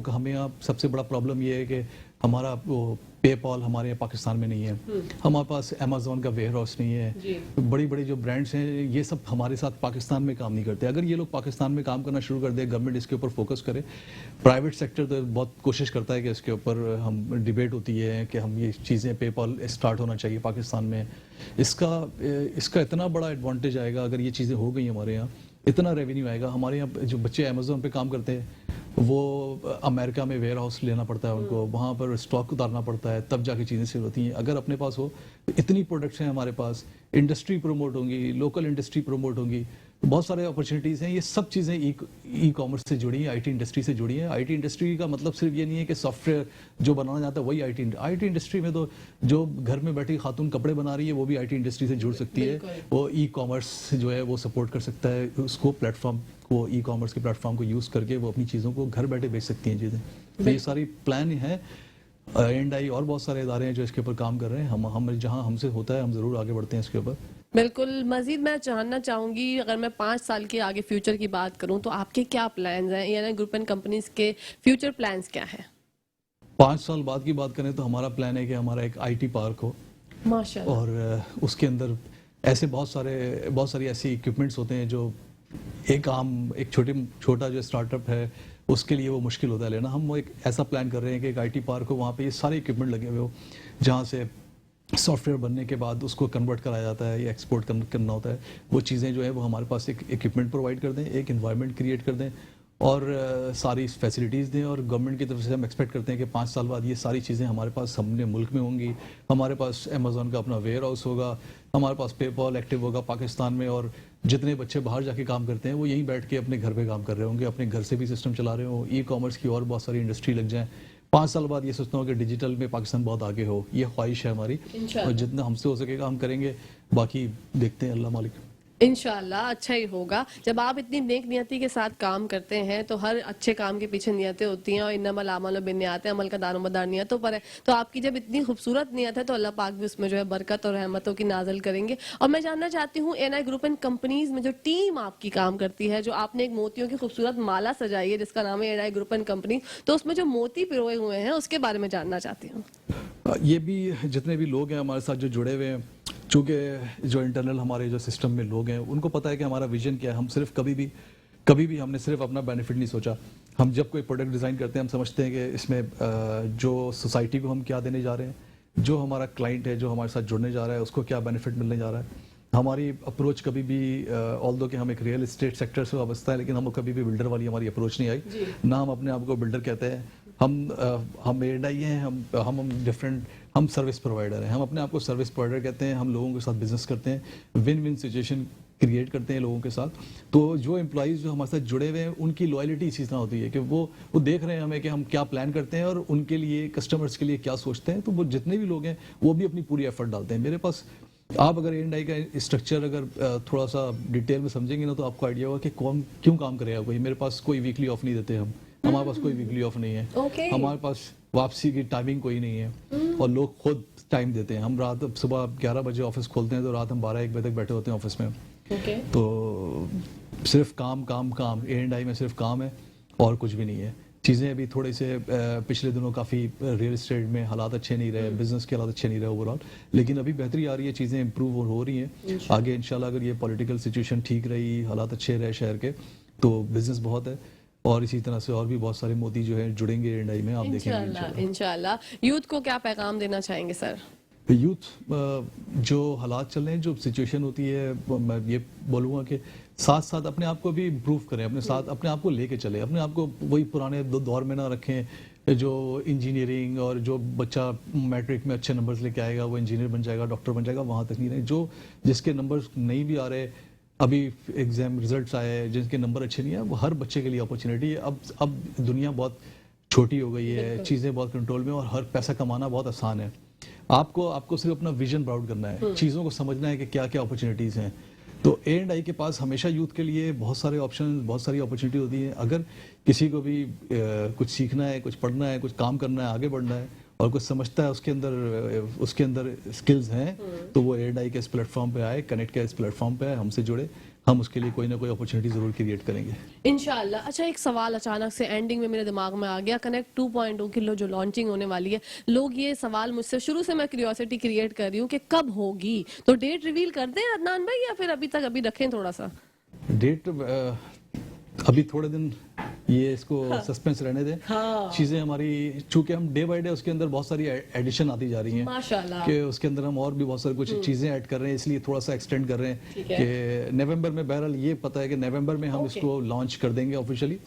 हमें यहाँ सबसे बड़ा प्रॉब्लम ये है कि हमारा वो पेपॉल हमारे यहाँ पाकिस्तान में नहीं है, हमारे पास अमेज़न का वेयर हाउस नहीं है, बड़ी बड़ी जो ब्रांड्स हैं ये सब हमारे साथ पाकिस्तान में काम नहीं करते। अगर ये लोग पाकिस्तान में काम करना शुरू कर दे, गवर्नमेंट इसके ऊपर फोकस करे, प्राइवेट सेक्टर तो बहुत कोशिश करता है कि इसके ऊपर हम डिबेट होती है कि हम ये चीज़ें, पेपॉल स्टार्ट होना चाहिए पाकिस्तान में। इसका इतना बड़ा एडवांटेज आएगा अगर ये चीज़ें हो गई हमारे यहाँ, इतना रेवेन्यू आएगा। हमारे यहाँ जो बच्चे अमेज़न पे काम करते हैं वो अमेरिका में वेयर हाउस लेना पड़ता है उनको, वहाँ पर स्टॉक उतारना पड़ता है, तब जाके चीज़ें सेल होती हैं। अगर अपने पास हो, इतनी प्रोडक्ट्स हैं हमारे पास, इंडस्ट्री प्रमोट होंगी, लोकल इंडस्ट्री प्रमोट होंगी, तो बहुत सारे अपॉर्चुनिटीज़ हैं। ये सब चीज़ें ई-कॉमर्स से जुड़ी हैं, आईटी इंडस्ट्री से जुड़ी हैं। आईटी इंडस्ट्री का मतलब सिर्फ ये नहीं है कि सॉफ्टवेयर जो बनाना चाहता है वही आईटी इंडस्ट्री में तो जो घर में बैठी खातून कपड़े बना रही है वो भी आईटी इंडस्ट्री से जुड़ सकती है। वो ई-कॉमर्स जो है वो सपोर्ट कर सकता है उसको, प्लेटफॉर्म को, ई-कॉमर्स के प्लेटफॉर्म को यूज़ करके वो अपनी चीज़ों को घर बैठे बेच सकती हैं चीज़ें। तो ये सारी प्लान है। A&I और बहुत सारे इदारे हैं जो इसके ऊपर काम कर रहे हैं। हम जहाँ हमसे होता है हम ज़रूर आगे बढ़ते हैं इसके ऊपर। बिल्कुल। मजीद मैं जानना चाहूंगी, अगर मैं 5 साल के आगे फ्यूचर की बात करूं तो आपके क्या प्लान्स हैं, A&I ग्रुप एंड कंपनीज के फ्यूचर प्लान्स क्या हैं? 5 साल बाद की बात करें तो हमारा प्लान है कि हमारा एक IT पार्क हो, माशाल्लाह, और उसके अंदर ऐसे बहुत सारी ऐसी इक्विपमेंट्स होते हैं जो एक छोटा जो स्टार्टअप है उसके लिए वो मुश्किल होता है लेना। हम वो एक ऐसा प्लान कर रहे हैं कि एक IT पार्क हो, वहाँ पे ये सारे इक्विपमेंट लगे हुए हो, जहाँ से सॉफ्टवेयर बनने के बाद उसको कन्वर्ट कराया जाता है या एक्सपोर्ट करना होता है। वो चीज़ें जो है वो हमारे पास एक इक्विपमेंट प्रोवाइड कर दें, एक इन्वायरमेंट क्रिएट कर दें और सारी फैसिलिटीज़ दें। और गवर्नमेंट की तरफ से हम एक्सपेक्ट करते हैं कि 5 साल बाद ये सारी चीज़ें हमारे पास हमने मुल्क में होंगी। हमारे पास अमेज़न का अपना वेयर हाउस होगा, हमारे पास पेपॉल एक्टिव होगा पाकिस्तान में, और जितने बच्चे बाहर जाके काम करते हैं वो यहीं बैठ के अपने घर पे काम कर रहे होंगे, अपने घर से भी सिस्टम चला रहे हो। ई-कॉमर्स की और बहुत सारी इंडस्ट्री लग जाए। 5 साल बाद ये सोचता हूँ कि डिजिटल में पाकिस्तान बहुत आगे हो, ये ख्वाहिश है हमारी, और जितना हमसे हो सकेगा हम करेंगे, बाकी देखते हैं, अल्लाह मालिक। इंशाल्लाह अच्छा ही होगा। जब आप इतनी नेक नियति के साथ काम करते हैं तो हर अच्छे काम के पीछे नियतें होती हैं, और इन्नमल आमल बिन्नियात, अमल का दारोमदार नियतों पर है। तो आपकी जब इतनी खूबसूरत नियत है तो अल्लाह पाक भी उसमें जो है बरकत और रहमतों की नाज़िल करेंगे। और मैं जानना चाहती हूँ A&I ग्रुप एंड कंपनीज में जो टीम आपकी काम करती है, जो आपने एक मोतियों की खूबसूरत माला सजाई है जिसका नाम है A&I ग्रुप एंड कंपनी, तो उसमें जो मोती पिरोए हुए हैं उसके बारे में जानना चाहती हूँ। ये भी जितने भी लोग हैं हमारे साथ जो जुड़े हुए हैं, चूँकि जो इंटरनल हमारे जो सिस्टम में लोग हैं उनको पता है कि हमारा विजन क्या है। हम सिर्फ कभी भी हमने सिर्फ अपना बेनिफिट नहीं सोचा। हम जब कोई प्रोडक्ट डिज़ाइन करते हैं हम समझते हैं कि इसमें जो सोसाइटी को हम क्या देने जा रहे हैं, जो हमारा क्लाइंट है जो हमारे साथ जुड़ने जा रहा है उसको क्या बेनिफिट मिलने जा रहा है। हमारी अप्रोच कभी भी ऑल्दो कि हम एक रियल एस्टेट सेक्टर से वाबस्ता है, लेकिन हम कभी भी बिल्डर वाली हमारी अप्रोच नहीं आई। ना हम अपने आप को बिल्डर कहते हैं। हम A&I हैं, हम डिफरेंट, हम सर्विस प्रोवाइडर हैं। हम अपने आप को सर्विस प्रोवाइडर कहते हैं। हम लोगों के साथ बिजनेस करते हैं, विन विन सिचुएशन क्रिएट करते हैं लोगों के साथ। तो जो एम्प्लॉइज़ जो हमारे साथ जुड़े हुए हैं उनकी लॉयल्टी इसी तरह होती है कि वो देख रहे हैं हमें कि हम क्या प्लान करते हैं और उनके लिए कस्टमर्स के लिए क्या सोचते हैं। तो वो जितने भी लोग हैं वो भी अपनी पूरी एफर्ट डालते हैं। मेरे पास आप अगर A&I का स्ट्रक्चर अगर थोड़ा सा डिटेल में समझेंगे ना तो आपको आइडिया होगा कि कौन क्यों काम करेगा कोई। मेरे पास कोई वीकली ऑफ नहीं देते हम, हमारे पास कोई वीकली ऑफ नहीं है। Okay. हमारे पास वापसी की टाइमिंग कोई नहीं है और लोग खुद टाइम देते हैं। हम रात सुबह 11 बजे ऑफिस खोलते हैं तो रात हम 12-1 बजे तक बैठे होते हैं ऑफिस में। ओके तो सिर्फ काम काम काम, A&I में सिर्फ काम है और कुछ भी नहीं है। चीज़ें अभी थोड़े से पिछले दिनों काफ़ी रियल एस्टेट में हालात अच्छे नहीं रहे, बिजनेस के हालात अच्छे नहीं रहे ओवरऑल, लेकिन अभी बेहतरी आ रही है, चीज़ें इंप्रूव हो रही हैं। आगे इंशाल्लाह अगर ये पॉलिटिकल सिचुएशन ठीक रही, हालात अच्छे रहे शहर के, तो बिजनेस बहुत है और इसी तरह से और भी बहुत सारे मोदी जो है जुड़ेंगे A&I में, आप देखेंगे इंशाल्लाह इंशाल्लाह। यूथ को क्या पैगाम देना चाहेंगे सर? यूथ जो हालात चल रहे हैं, जो सिचुएशन होती है, मैं ये बोलूँगा कि साथ साथ अपने आप को भी इम्प्रूव करें, अपने साथ अपने आप को लेके चले, अपने आप को वही पुराने दौर में ना रखें जो इंजीनियरिंग और जो बच्चा मैट्रिक में अच्छे नंबर्स लेके आएगा वो इंजीनियर बन जाएगा, डॉक्टर बन जाएगा, वहाँ तक नहीं रहे। जो जिसके नंबर्स नहीं भी आ रहे, अभी एग्जाम रिजल्ट्स आए, जिनके नंबर अच्छे नहीं है, वो हर बच्चे के लिए अपॉर्चुनिटी है। अब दुनिया बहुत छोटी हो गई है, चीज़ें बहुत कंट्रोल में और हर पैसा कमाना बहुत आसान है। आपको सिर्फ अपना विजन ब्राउड करना है, चीज़ों को समझना है कि क्या क्या अपॉर्चुनिटीज़ हैं। तो A&I के पास हमेशा यूथ के लिए बहुत सारे ऑप्शन, बहुत सारी अपॉर्चुनिटी होती है। अगर किसी को भी कुछ सीखना है, कुछ पढ़ना है, कुछ काम करना है, आगे बढ़ना है और कुछ समझता है उसके अंदर स्किल्स हैं, तो वो A&I के इस प्लेटफॉर्म पे आए, कनेक्ट के इस प्लेटफॉर्म पे आए, हमसे जुड़े, हम उसके लिए कोई ना कोई अपॉर्चुनिटी ज़रूर क्रिएट करेंगे इंशाल्लाह। अच्छा, एक सवाल अचानक से एंडिंग में मेरे दिमाग में आ गया। कनेक्ट 2.0 की जो लॉन्चिंग होने वाली है, लोग ये सवाल मुझसे शुरू से मैं क्यूरियोसिटी क्रिएट कर रही हूँ कि कब होगी, तो डेट रिवील कर दें अदनान भाई या फिर अभी रखें थोड़ा सा? डेट अभी थोड़े दिन ये इसको सस्पेंस रहने दें। चीज़ें हमारी चूंकि हम डे बाय डे उसके अंदर बहुत सारी एडिशन आती जा रही हैं माशाल्लाह, कि उसके अंदर हम और भी बहुत सारी कुछ चीज़ें ऐड कर रहे हैं, इसलिए थोड़ा सा एक्सटेंड कर रहे हैं कि नवंबर में, बहरहाल ये पता है कि नवंबर में हम इसको लॉन्च कर देंगे ऑफिशियली।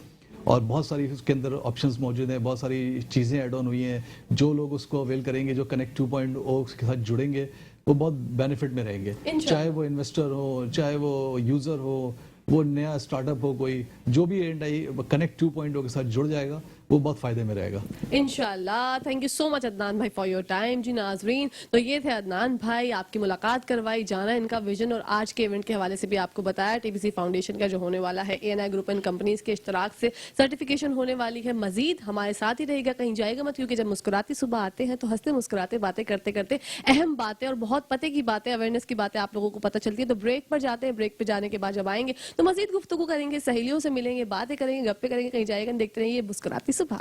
और बहुत सारी उसके अंदर ऑप्शंस मौजूद हैं, बहुत सारी चीज़ें ऐड ऑन हुई हैं। जो लोग उसको अवेल करेंगे, जो कनेक्ट 2.0 के साथ जुड़ेंगे, वो बहुत बेनिफिट में रहेंगे, चाहे वो इन्वेस्टर हो, चाहे वो यूज़र हो, वो नया स्टार्टअप हो, कोई जो भी A&I कनेक्ट 2.0 के साथ जुड़ जाएगा वो बहुत फायदे में रहेगा इंशाल्लाह। Thank you so much Adnan भाई फॉर योर टाइम। जी नाजरीन, तो ये थे अदनान भाई, आपकी मुलाकात करवाई, जाना इनका विजन और आज के इवेंट के हवाले से भी आपको बताया। TBC फाउंडेशन का जो होने वाला है, A&I ग्रुप एंड कंपनीज के इश्तराक से सर्टिफिकेशन होने वाली है। मजीद हमारे साथ ही रहेगा, कहीं जाएगा मत, क्योंकि जब मुस्कुराती सुबह आते हैं तो हंसते मुस्कुराते बातें करते करते अहम बातें और बहुत पते की बातें, अवेयरनेस की बातें आप लोगों को पता चलती है। तो ब्रेक पर जाते हैं, ब्रेक पर जाने के बाद जब आएंगे तो मजीद गुफ्तगू करेंगे, सहेलियों से मिलेंगे, बातें करेंगे, गप्पे करेंगे, कहीं जाएगा। देखते रहिए मुस्कुराती सुबह।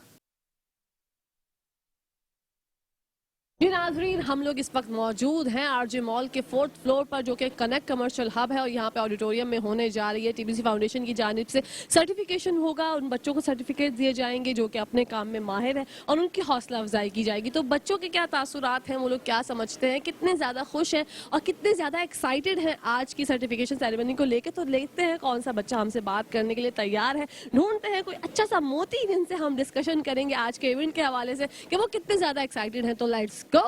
जी नाजरीन, हम लोग इस वक्त मौजूद हैं RJ मॉल के 4th फ्लोर पर, जो कि कनेक्ट कमर्शियल हब है और यहाँ पे ऑडिटोरियम में होने जा रही है TBC फाउंडेशन की जानिब से सर्टिफिकेशन होगा। उन बच्चों को सर्टिफिकेट दिए जाएंगे जो कि अपने काम में माहिर है और उनकी हौसला अफजाई की जाएगी। तो बच्चों के क्या तासुरात हैं, वो लोग क्या समझते हैं, कितने ज़्यादा खुश हैं और कितने ज़्यादा एक्साइटेड हैं आज की सर्टिफिकेशन सेरेमनी को लेकर, तो लेते हैं कौन सा बच्चा हमसे बात करने के लिए तैयार है। ढूंढते हैं कोई अच्छा सा मोती जिनसे हम डिस्कशन करेंगे आज के इवेंट के हवाले से कि वो कितने ज़्यादा एक्साइटेड हैं। तो लेट्स गो।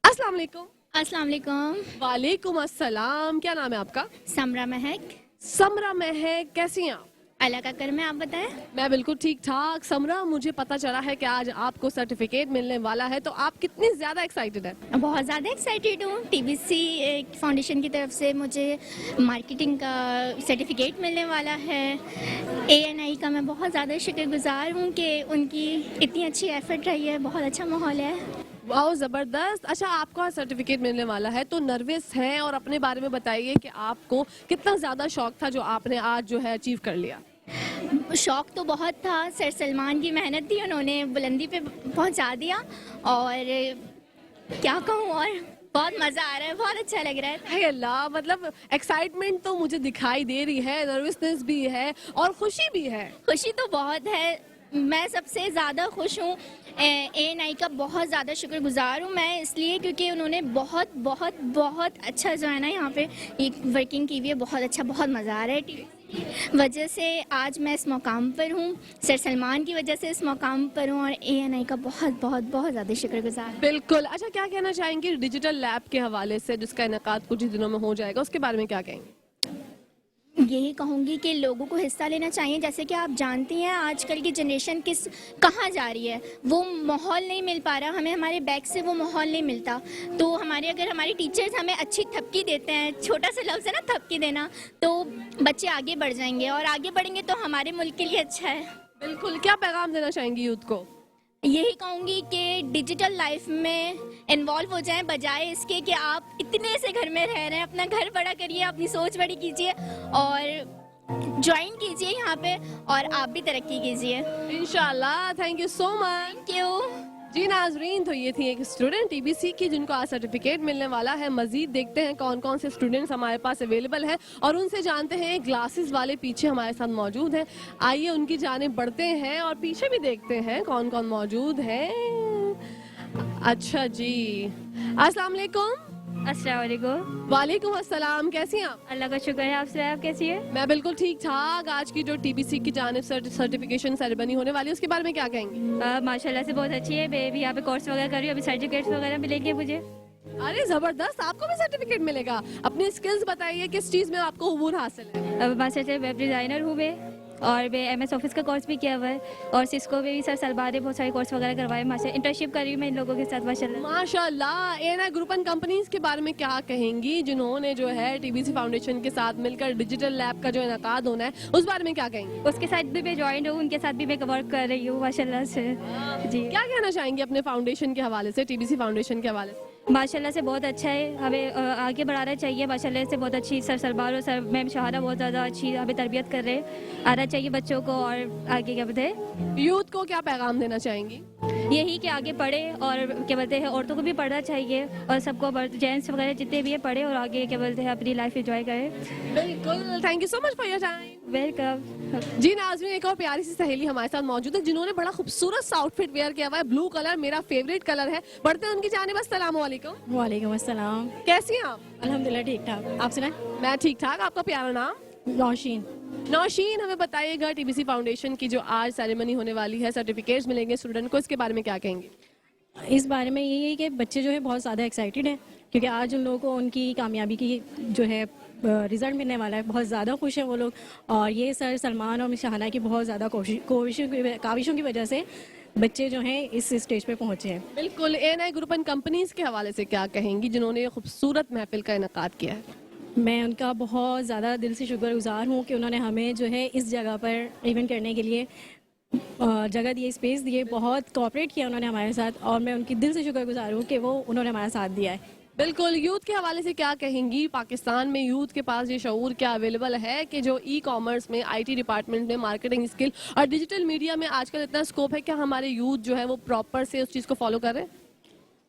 अस्सलाम वालेकुम। अस्सलाम वालेकुम। वालेकुम अस्सलाम। क्या नाम है आपका? समरा महक। समरा महक, कैसी हैं आप? अल्लाह का करम है, आप बताएं। मैं बिल्कुल ठीक ठाक। समरा, मुझे पता चला है कि आज आपको सर्टिफिकेट मिलने वाला है, तो आप कितनी ज्यादा एक्साइटेड हैं? बहुत ज़्यादा एक्साइटेड हूँ। TBC फाउंडेशन की तरफ से मुझे मार्केटिंग का सर्टिफिकेट मिलने वाला है। A&I का मैं बहुत ज़्यादा शुक्रगुजार हूँ कि उनकी इतनी अच्छी एफर्ट रही है, बहुत अच्छा माहौल है। वाह, जबरदस्त। अच्छा, आपको आज सर्टिफिकेट मिलने वाला है तो नर्वस हैं, और अपने बारे में बताइए कि आपको कितना ज्यादा शौक था जो आपने आज जो है अचीव कर लिया? शौक तो बहुत था, सर सलमान की मेहनत थी, उन्होंने बुलंदी पे पहुंचा दिया और क्या कहूँ, और बहुत मज़ा आ रहा है, बहुत अच्छा लग रहा है। है अल्लाह, मतलब एक्साइटमेंट तो मुझे दिखाई दे रही है, नर्वसनेस भी है और खुशी भी है। खुशी तो बहुत है, मैं सबसे ज़्यादा खुश हूँ। A&I का बहुत ज़्यादा शुक्रगुजार हूँ मैं, इसलिए क्योंकि उन्होंने बहुत बहुत बहुत अच्छा जो है ना यहाँ पे एक वर्किंग की हुई है, बहुत अच्छा, बहुत मज़ा आ रहा है। वजह से आज मैं इस मुकाम पर हूँ। सर सलमान की वजह से इस मुकाम पर हूँ और ANI का बहुत बहुत बहुत ज़्यादा शुक्रगुजार। बिल्कुल। अच्छा, क्या कहना चाहेंगे डिजिटल लैब के हवाले से जिसका इनेकाद कुछ ही दिनों में हो जाएगा, उसके बारे में क्या कहेंगे? यही कहूँगी कि लोगों को हिस्सा लेना चाहिए। जैसे कि आप जानती हैं आजकल की जनरेशन कहाँ जा रही है, वो माहौल नहीं मिल पा रहा हमें, हमारे बैक से वो माहौल नहीं मिलता। तो अगर हमारे टीचर्स हमें अच्छी थपकी देते हैं, छोटा सा लफ्ज़ है ना थपकी देना, तो बच्चे आगे बढ़ जाएंगे और आगे बढ़ेंगे तो हमारे मुल्क के लिए अच्छा है। बिल्कुल। क्या पैगाम देना चाहेंगी यूथ को? यही कहूँगी कि डिजिटल लाइफ में इन्वॉल्व हो जाएं, बजाय इसके कि आप इतने से घर में रह रहे हैं। अपना घर बड़ा करिए, अपनी सोच बड़ी कीजिए और ज्वाइन कीजिए यहाँ पे और आप भी तरक्की कीजिए इंशाल्लाह। Thank you so much. Thank you. जी नाजरीन, तो ये थी एक स्टूडेंट TBC की जिनको आज सर्टिफिकेट मिलने वाला है। मजीद देखते हैं कौन कौन से स्टूडेंट्स हमारे पास अवेलेबल हैं और उनसे जानते हैं। ग्लासेस वाले पीछे हमारे साथ मौजूद हैं, आइए उनकी जानिब बढ़ते हैं और पीछे भी देखते हैं कौन कौन मौजूद है। अच्छा जी, अस्सलाम वालेकुम। अस्सलाम वालेकुम। वालेकुम अस्सलाम। कैसी हैं आप? अल्लाह का शुक्र है, आपसे आप कैसी है? मैं बिल्कुल ठीक ठाक। आज की जो TBC की जानिब सर्टिफिकेशन सेरेमनी होने वाली है उसके बारे में क्या कहेंगी? माशाल्लाह से बहुत अच्छी है। मैं भी यहाँ पे कोर्स वगैरह कर रही हूँ, अभी सर्टिफिकेट्स वगैरह मिलेंगे मुझे। अरे जबरदस्त, आपको भी सर्टिफिकेट मिलेगा। अपनी स्किल्स बताइए, किस चीज में आपको उबूर हासिल है? अब मास्टर से वेब डिज़ाइनर हूँ मैं, और मैं MS ऑफिस का कोर्स भी किया हुआ है और सिस्को में भी सर सलमान ने बहुत सारे कोर्स वगैरह करवाए। माशा इंटर्नशिप कर रही हूँ मैं इन लोगों के साथ माशाल्लाह। माशाल्लाह। ANI ग्रुप एंड कंपनीज के बारे में क्या कहेंगी जिन्होंने जो है TBC फाउंडेशन के साथ मिलकर डिजिटल लैब का जो इनेकाद होना है उस बारे में क्या कहेंगी? उसके साथ भी मैं ज्वाइन हूँ, उनके साथ भी मैं वर्क कर रही हूँ माशाल्लाह से। जी, क्या कहना चाहेंगी अपने फाउंडेशन के हवाले से, TBC फाउंडेशन के हवाले से? माशाल्लाह से बहुत अच्छा है, हमें आगे बढ़ाना चाहिए। माशाल्लाह से बहुत अच्छी सर सलमान और सर मैम शहाना बहुत ज़्यादा अच्छी हमें तरबियत कर रहे हैं। आना चाहिए बच्चों को और आगे क्या बोलते हैं, यूथ को क्या पैगाम देना चाहेंगी? यही कि आगे पढ़े और क्या बोलते हैं औरतों को भी पढ़ना चाहिए और सबको जेंट्स वगैरह जितने भी है पढ़े और आगे क्या बोलते हैं अपनी लाइफ एंजॉय करें। बिल्कुल। Thank you so much for your time. Welcome. जी नाज़रीन, एक और प्यारी सी सहेली हमारे साथ मौजूद है जिन्होंने बड़ा खूबसूरत सा आउटफिट वेयर किया हुआ है। ब्लू कलर मेरा फेवरेट कलर है। बढ़ते हैं उनकी जानिब। अस्सलाम वालेकुम। वालेकुम अस्सलाम। कैसी हैं आप? अल्हम्दुलिल्लाह ठीक ठाक। आप सुनाएं? मैं ठीक ठाक। आपका प्यारा नाम? नौशीन। नौशीन, हमें बताइएगा TBC फाउंडेशन की जो आज सेरेमनी होने वाली है, सर्टिफिकेट्स मिलेंगे स्टूडेंट को, इसके बारे में क्या कहेंगे? इस बारे में यही है कि बच्चे जो है बहुत ज़्यादा एक्साइटेड हैं क्योंकि आज उन लोगों को उनकी कामयाबी की जो है रिज़ल्ट मिलने वाला है। बहुत ज़्यादा खुश हैं वो लोग और ये सर सलमान और मिस शहाना की बहुत ज़्यादा काविशों की वजह से बच्चे जो हैं इस स्टेज पे पहुँचे हैं। बिल्कुल। ANI ग्रुप एंड कंपनीज के हवाले से क्या कहेंगी जिन्होंने ये खूबसूरत महफिल का इनेकाद किया है? मैं उनका बहुत ज़्यादा दिल से शुक्रगुजार हूँ कि उन्होंने हमें जो है इस जगह पर इवेंट करने के लिए जगह दिए, स्पेस दिए, बहुत कोऑपरेट किया उन्होंने हमारे साथ और मैं उनकी दिल से शुक्रगुजार हूँ कि वो उन्होंने हमारा साथ दिया है। बिल्कुल। यूथ के हवाले से क्या कहेंगी? पाकिस्तान में यूथ के पास ये शऊर क्या अवेलेबल है कि जो E-कॉमर्स में, IT डिपार्टमेंट में, मार्केटिंग स्किल और डिजिटल मीडिया में आजकल इतना स्कोप है, क्या हमारे यूथ जो है वो प्रॉपर से उस चीज़ को फॉलो कर रहे हैं?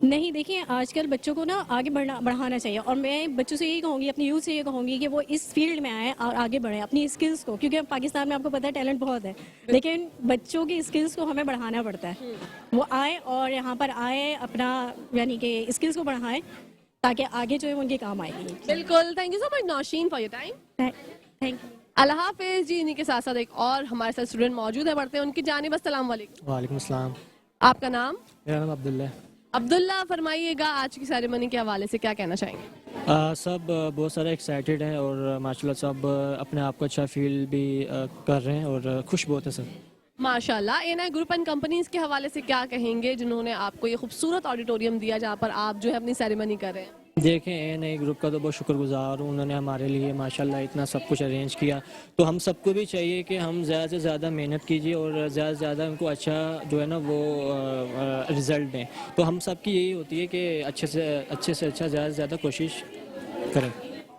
नहीं, देखिए आजकल बच्चों को ना आगे बढ़ाना चाहिए और मैं बच्चों से यही कहूँगी, अपनी यूथ से ये कहूँगी कि वो इस फील्ड में आए और आगे बढ़ें अपनी स्किल्स को, क्योंकि पाकिस्तान में आपको पता है टैलेंट बहुत है लेकिन बच्चों की स्किल्स को हमें बढ़ाना पड़ता है। वो आए और यहाँ पर आए अपना यानी कि स्किल्स को बढ़ाएं ताकि आगे जो है उनके काम आएगी। बिल्कुल। Thank you so much Nausheen for your time. Thank you. अल्लाह हाफिज। जी, इन्हीं के साथ साथ एक और हमारे साथ स्टूडेंट मौजूद है, बढ़ते हैं उनकी जानिब। अस्सलाम वालेकुम। वालेकुम अस्सलाम। आपका नाम? मेरा नाम अब्दुल्ला है। अब्दुल्ला, फरमाइएगा आज की सेरेमनी के हवाले से क्या कहना चाहेंगे? सब बहुत सारे एक्साइटेड हैं और माशाल्लाह सब अपने आप को अच्छा फील भी कर रहे हैं और खुश बहुत है सब। माशाल्लाह। ANI ग्रुप एंड कंपनीज के हवाले से क्या कहेंगे जिन्होंने आपको ये खूबसूरत ऑडिटोरियम दिया जहाँ पर आप जो है अपनी सेरेमनी कर रहे हैं? देखें ANI ग्रुप का तो बहुत शुक्रगुजार हूँ, उन्होंने हमारे लिए माशाल्लाह इतना सब कुछ अरेंज किया। तो हम सबको भी चाहिए कि हम ज़्यादा से ज़्यादा मेहनत कीजिए और ज़्यादा से ज़्यादा उनको अच्छा जो है ना वो रिज़ल्ट दें। तो हम सब की यही होती है कि अच्छे से अच्छा ज़्यादा से ज़्यादा कोशिश करें।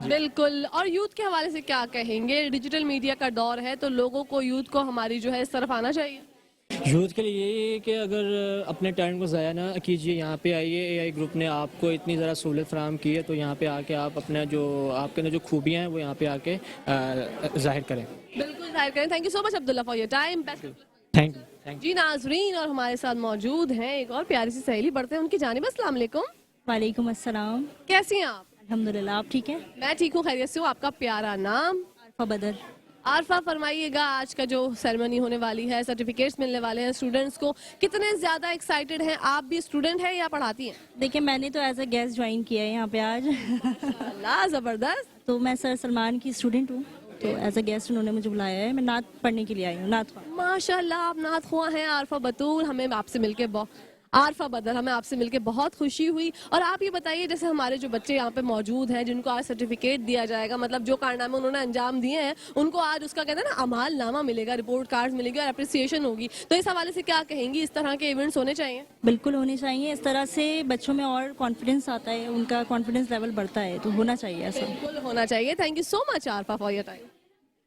बिल्कुल। और यूथ के हवाले से क्या कहेंगे? डिजिटल मीडिया का दौर है तो लोगों को, यूथ को हमारी जो है इस तरफ आना चाहिए। यूथ के लिए यही है कि अगर अपने टाइम को ज़ाया ना कीजिए, यहाँ पे आइए। AI ग्रुप ने आपको इतनी ज़रा सहूलत फराहम की है तो यहाँ पे आके आप अपना जो आपके अंदर जो खूबियाँ हैं वो यहाँ पे आके जाहिर करें। बिल्कुल जाहिर करें। Thank you so much Abdullah for your time. Thank you. जी नाजरीन, और हमारे साथ मौजूद हैं एक और प्यारी सी सहेली, बढ़ते हैं उनकी जानिब। अस्सलाम वालेकुम। वालेकुम अस्सलाम। कैसी हैं आप? अल्हम्दुलिल्लाह। आप ठीक है? मैं ठीक हूँ, खैरियत से हूँ। आपका प्यारा नाम? आरफा बदर। आरफा फरमाइएगा, आज का जो सेरेमनी होने वाली है, सर्टिफिकेट्स मिलने वाले हैं स्टूडेंट्स को, कितने ज्यादा एक्साइटेड हैं? आप भी स्टूडेंट हैं या पढ़ाती हैं? देखिए मैंने तो एज अ गेस्ट ज्वाइन किया है यहाँ पे आज अल्लाह, जबरदस्त। तो मैं सर सलमान की स्टूडेंट हूँ, तो एज अ गेस्ट उन्होंने मुझे बुलाया है। मैं नात पढ़ने के लिए आई हूँ, नात ख्वां। माशाल्लाह, आप नात ख्वां हैं। आरफा बतूल, हमें आपसे मिलके आरफा बदल, हमें आपसे मिलके बहुत खुशी हुई। और आप ये बताइए, जैसे हमारे जो बच्चे यहाँ पे मौजूद हैं जिनको आज सर्टिफिकेट दिया जाएगा, मतलब जो कारनामे उन्होंने अंजाम दिए हैं उनको आज उसका कहते हैं ना अमाल नामा मिलेगा, रिपोर्ट कार्ड मिलेगी और अप्रिसिएशन होगी, तो इस हवाले से क्या कहेंगी? इस तरह के इवेंट्स होने चाहिए? बिल्कुल होने चाहिए। इस तरह से बच्चों में और कॉन्फिडेंस आता है, उनका कॉन्फिडेंस लेवल बढ़ता है, तो होना चाहिए ऐसा। बिल्कुल होना चाहिए। Thank you so much Arfa for your time.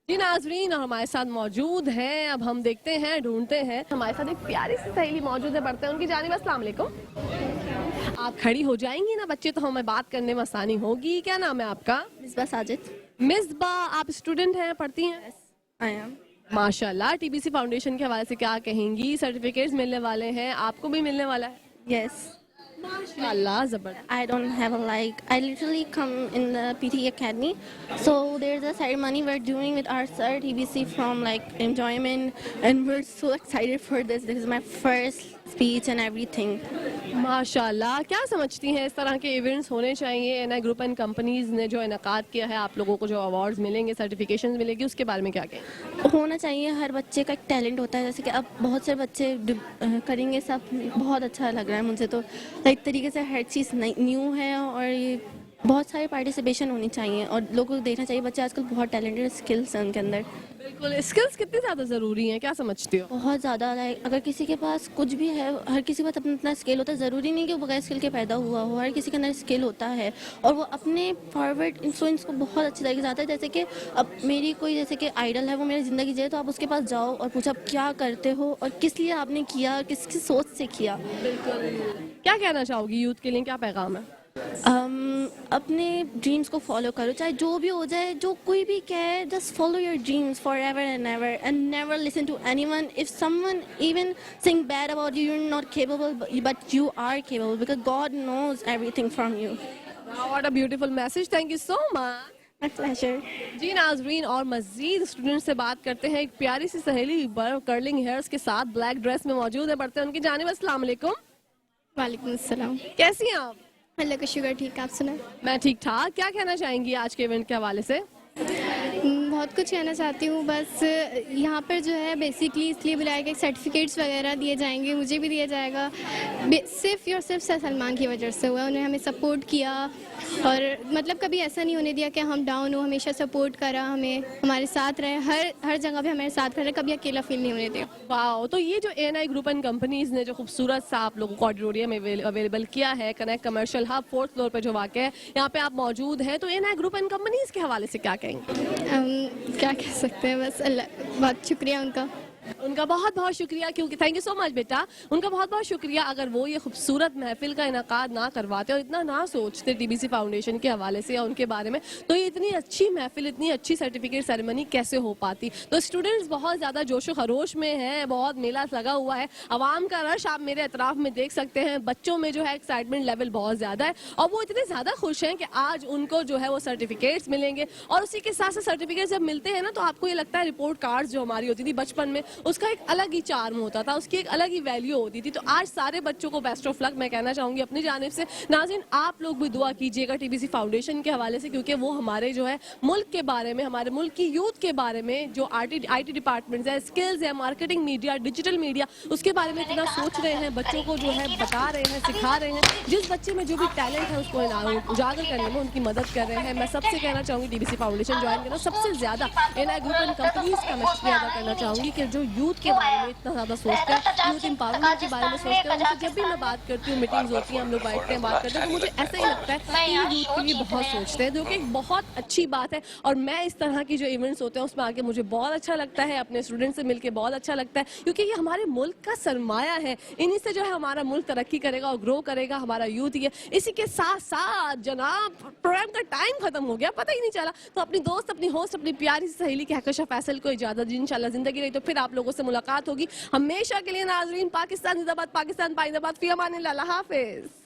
जी नाजरीन, और हमारे साथ मौजूद हैं, अब हम देखते हैं, ढूंढते हैं, हमारे साथ एक प्यारी सी सहेली मौजूद है, बढ़ते हैं उनकी जानिब। अस्सलाम वालेकुम। आप खड़ी हो जाएंगी ना बच्चे, तो हमें बात करने में आसानी होगी। क्या नाम है आपका? मिसबा साजिद। मिसबा, आप स्टूडेंट हैं, पढ़ती हैं? I am. माशाल्लाह, टीबीसी फाउंडेशन के हवाले से क्या कहेंगी? सर्टिफिकेट्स मिलने वाले हैं, आपको भी मिलने वाला है? यस। माशाल्लाह, जबरदस्त। I don't have a like. I literally come in the PT Academy. So there's a ceremony we're doing with our sir TBC from like enjoyment, and we're so excited for this. This is my first speech and everything. माशाल्लाह, क्या समझती हैं इस तरह के events होने चाहिए? NI group and companies ने जो इनकाद किया है, आप लोगों को जो अवार्ड्स मिलेंगे, सर्टिफिकेशन मिलेगी, उसके बारे में क्या कहें? होना चाहिए। हर बच्चे का एक टैलेंट होता है, जैसे कि अब बहुत से बच्चे करेंगे, सब बहुत अच्छा लग रहा है मुझे तो। एक तरीके से हर चीज़ न्यू है और ये बहुत सारे पार्टिसिपेशन होनी चाहिए और लोगों को देखना चाहिए। बच्चे आजकल बहुत टैलेंटेड स्किल्स हैं उनके अंदर। बिल्कुल, स्किल्स कितनी ज़्यादा ज़रूरी हैं, क्या समझती हो? बहुत ज़्यादा। अगर किसी के पास कुछ भी है, हर किसी के पास अपना अपना स्किल होता है। ज़रूरी नहीं कि वो बगैर स्किल के पैदा हुआ हो, हर किसी के अंदर स्किल होता है और वो अपने फॉरवर्ड इन्फ्लुएंस को बहुत अच्छी तरीके से आता है। जैसे कि अब मेरी कोई जैसे कि आइडल है, वो मेरी ज़िंदगी जिए, तो आप उसके पास जाओ और पूछो आप क्या करते हो और किस लिए आपने किया, किसकी सोच से किया। बिल्कुल। क्या कहना चाहोगी यूथ के लिए, क्या पैगाम है? अपने ड्रीम्स को फॉलो करो, चाहे जो भी हो जाए, जो कोई भी कहे, just follow your dreams forever and never listen to anyone. If someone even sing bad about you, you are not capable, but you are capable because God knows everything from you. What a beautiful message, thank you so much. My pleasure. जी नाजरीन, और मजीद student से बात करते हैं। एक प्यारी सी सहेली कर्लिंग हेयर्स के साथ ब्लैक ड्रेस में मौजूद है, बढ़ते हैं उनकी जानिब। अस्सलाम वालेकुम। वालेकुम अस्सलाम। कैसी हैं आप? अल्लाह का शुक्र, ठीक। आप सुना? मैं ठीक ठाक। क्या कहना चाहेंगी आज के इवेंट के हवाले से? बहुत कुछ कहना चाहती हूँ। बस यहाँ पर जो है बेसिकली इसलिए बुलाया गया, सर्टिफिकेट्स वगैरह दिए जाएंगे, मुझे भी दिया जाएगा। सिर्फ सर सलमान की वजह से हुआ, उन्होंने हमें सपोर्ट किया और मतलब कभी ऐसा नहीं होने दिया कि हम डाउन हो, हमेशा सपोर्ट करा, हमें हमारे साथ रहे, हर जगह पे हमारे साथ रहे, कभी अकेला फील नहीं होने दिया। वाह, तो ये जो एएनआई ग्रुप एंड कंपनीज ने जो खूबसूरत सा आप लोगों को ऑडिटोरियम में अवेलेबल किया है, connect commercial hub 4th floor पे जो वाक़ है, यहाँ पे आप मौजूद हैं, तो एएनआई ग्रुप एंड कंपनीज के हवाले से क्या कहेंगे? क्या कह सकते हैं, बस अल्लाह, बहुत शुक्रिया उनका बहुत बहुत शुक्रिया, क्योंकि थैंक यू सो मच बेटा, उनका बहुत बहुत शुक्रिया। अगर वो ये खूबसूरत महफिल का इनकाद ना करवाते और इतना ना सोचते टीबीसी फाउंडेशन के हवाले से या उनके बारे में, तो ये इतनी अच्छी महफिल, इतनी अच्छी सर्टिफिकेट सेरेमनी कैसे हो पाती। तो स्टूडेंट्स बहुत ज़्यादा जोशो खरोश में हैं, बहुत मेला लगा हुआ है, आवाम का रश आप मेरे अतराफ में देख सकते हैं, बच्चों में जो है एक्साइटमेंट लेवल बहुत ज़्यादा है और वो इतने ज़्यादा खुश हैं कि आज उनको जो है वो सर्टिफिकेट्स मिलेंगे। और उसी के साथ साथ सर्टिफिकेट जब मिलते हैं ना, तो आपको ये लगता है रिपोर्ट कार्ड्स जो हमारी होती थी बचपन में, उसका एक अलग ही चार्म होता था, उसकी एक अलग ही वैल्यू होती थी। तो आज सारे बच्चों को बेस्ट ऑफ लक मैं कहना चाहूंगी अपनी जानिब से। नाज़रीन, आप लोग भी दुआ कीजिएगा टीबीसी फाउंडेशन के हवाले से, क्योंकि वो हमारे जो है मुल्क के बारे में, हमारे मुल्क की यूथ के बारे में, जो आईटी डिपार्टमेंट्स है, स्किल्स है, मार्केटिंग, मीडिया, डिजिटल मीडिया, उसके बारे में इतना सोच रहे हैं, बच्चों को जो है बता रहे हैं, सिखा रहे हैं। जिस बच्चे में जो भी टैलेंट है उसको उजागर करने में उनकी मदद कर रहे हैं। मैं सबसे कहना चाहूंगी टीबीसी फाउंडेशन ज्वाइन करना, सबसे ज्यादा एनआई ग्रुप एंड कंपनीज का मैं शुक्रिया अदा करना चाहूंगी कि जो यूथ के बारे में इतना ज्यादा सोचकर, यूथ एम्पावरमेंट के बारे में सोचकर, उनसे जब भी मैं बात करती हूँ, मीटिंग्स होती हैं, हम लोग बैठते हैं, बात करते हैं, तो मुझे ऐसा ही लगता है कि ये यूथ के लिए बहुत सोचते हैं, जो कि एक बहुत अच्छी बात है। और मैं इस तरह की जो इवेंट्स होते हैं उसमें आके मुझे बहुत अच्छा लगता है, अपने स्टूडेंट से मिलकर बहुत अच्छा लगता है, क्योंकि ये हमारे मुल्क का सरमाया है। इन्हीं से जो है हमारा मुल्क तरक्की करेगा और ग्रो करेगा, हमारा यूथ ही है। इसी के साथ साथ जनाब प्रोग्राम का टाइम खत्म हो गया, पता ही नहीं चला। तो अपनी दोस्त, अपनी होस्ट, अपनी प्यारी सहेली कहकशा फैसल को इजाजत दी। इंशाल्लाह जिंदगी रही तो फिर आप लोगों से मुलाकात होगी हमेशा के लिए। नाजरीन, पाकिस्तान जिंदाबाद, पाकिस्तान पाइंदाबाद, फी अमानिल्लाह, अल्लाह हाफिज।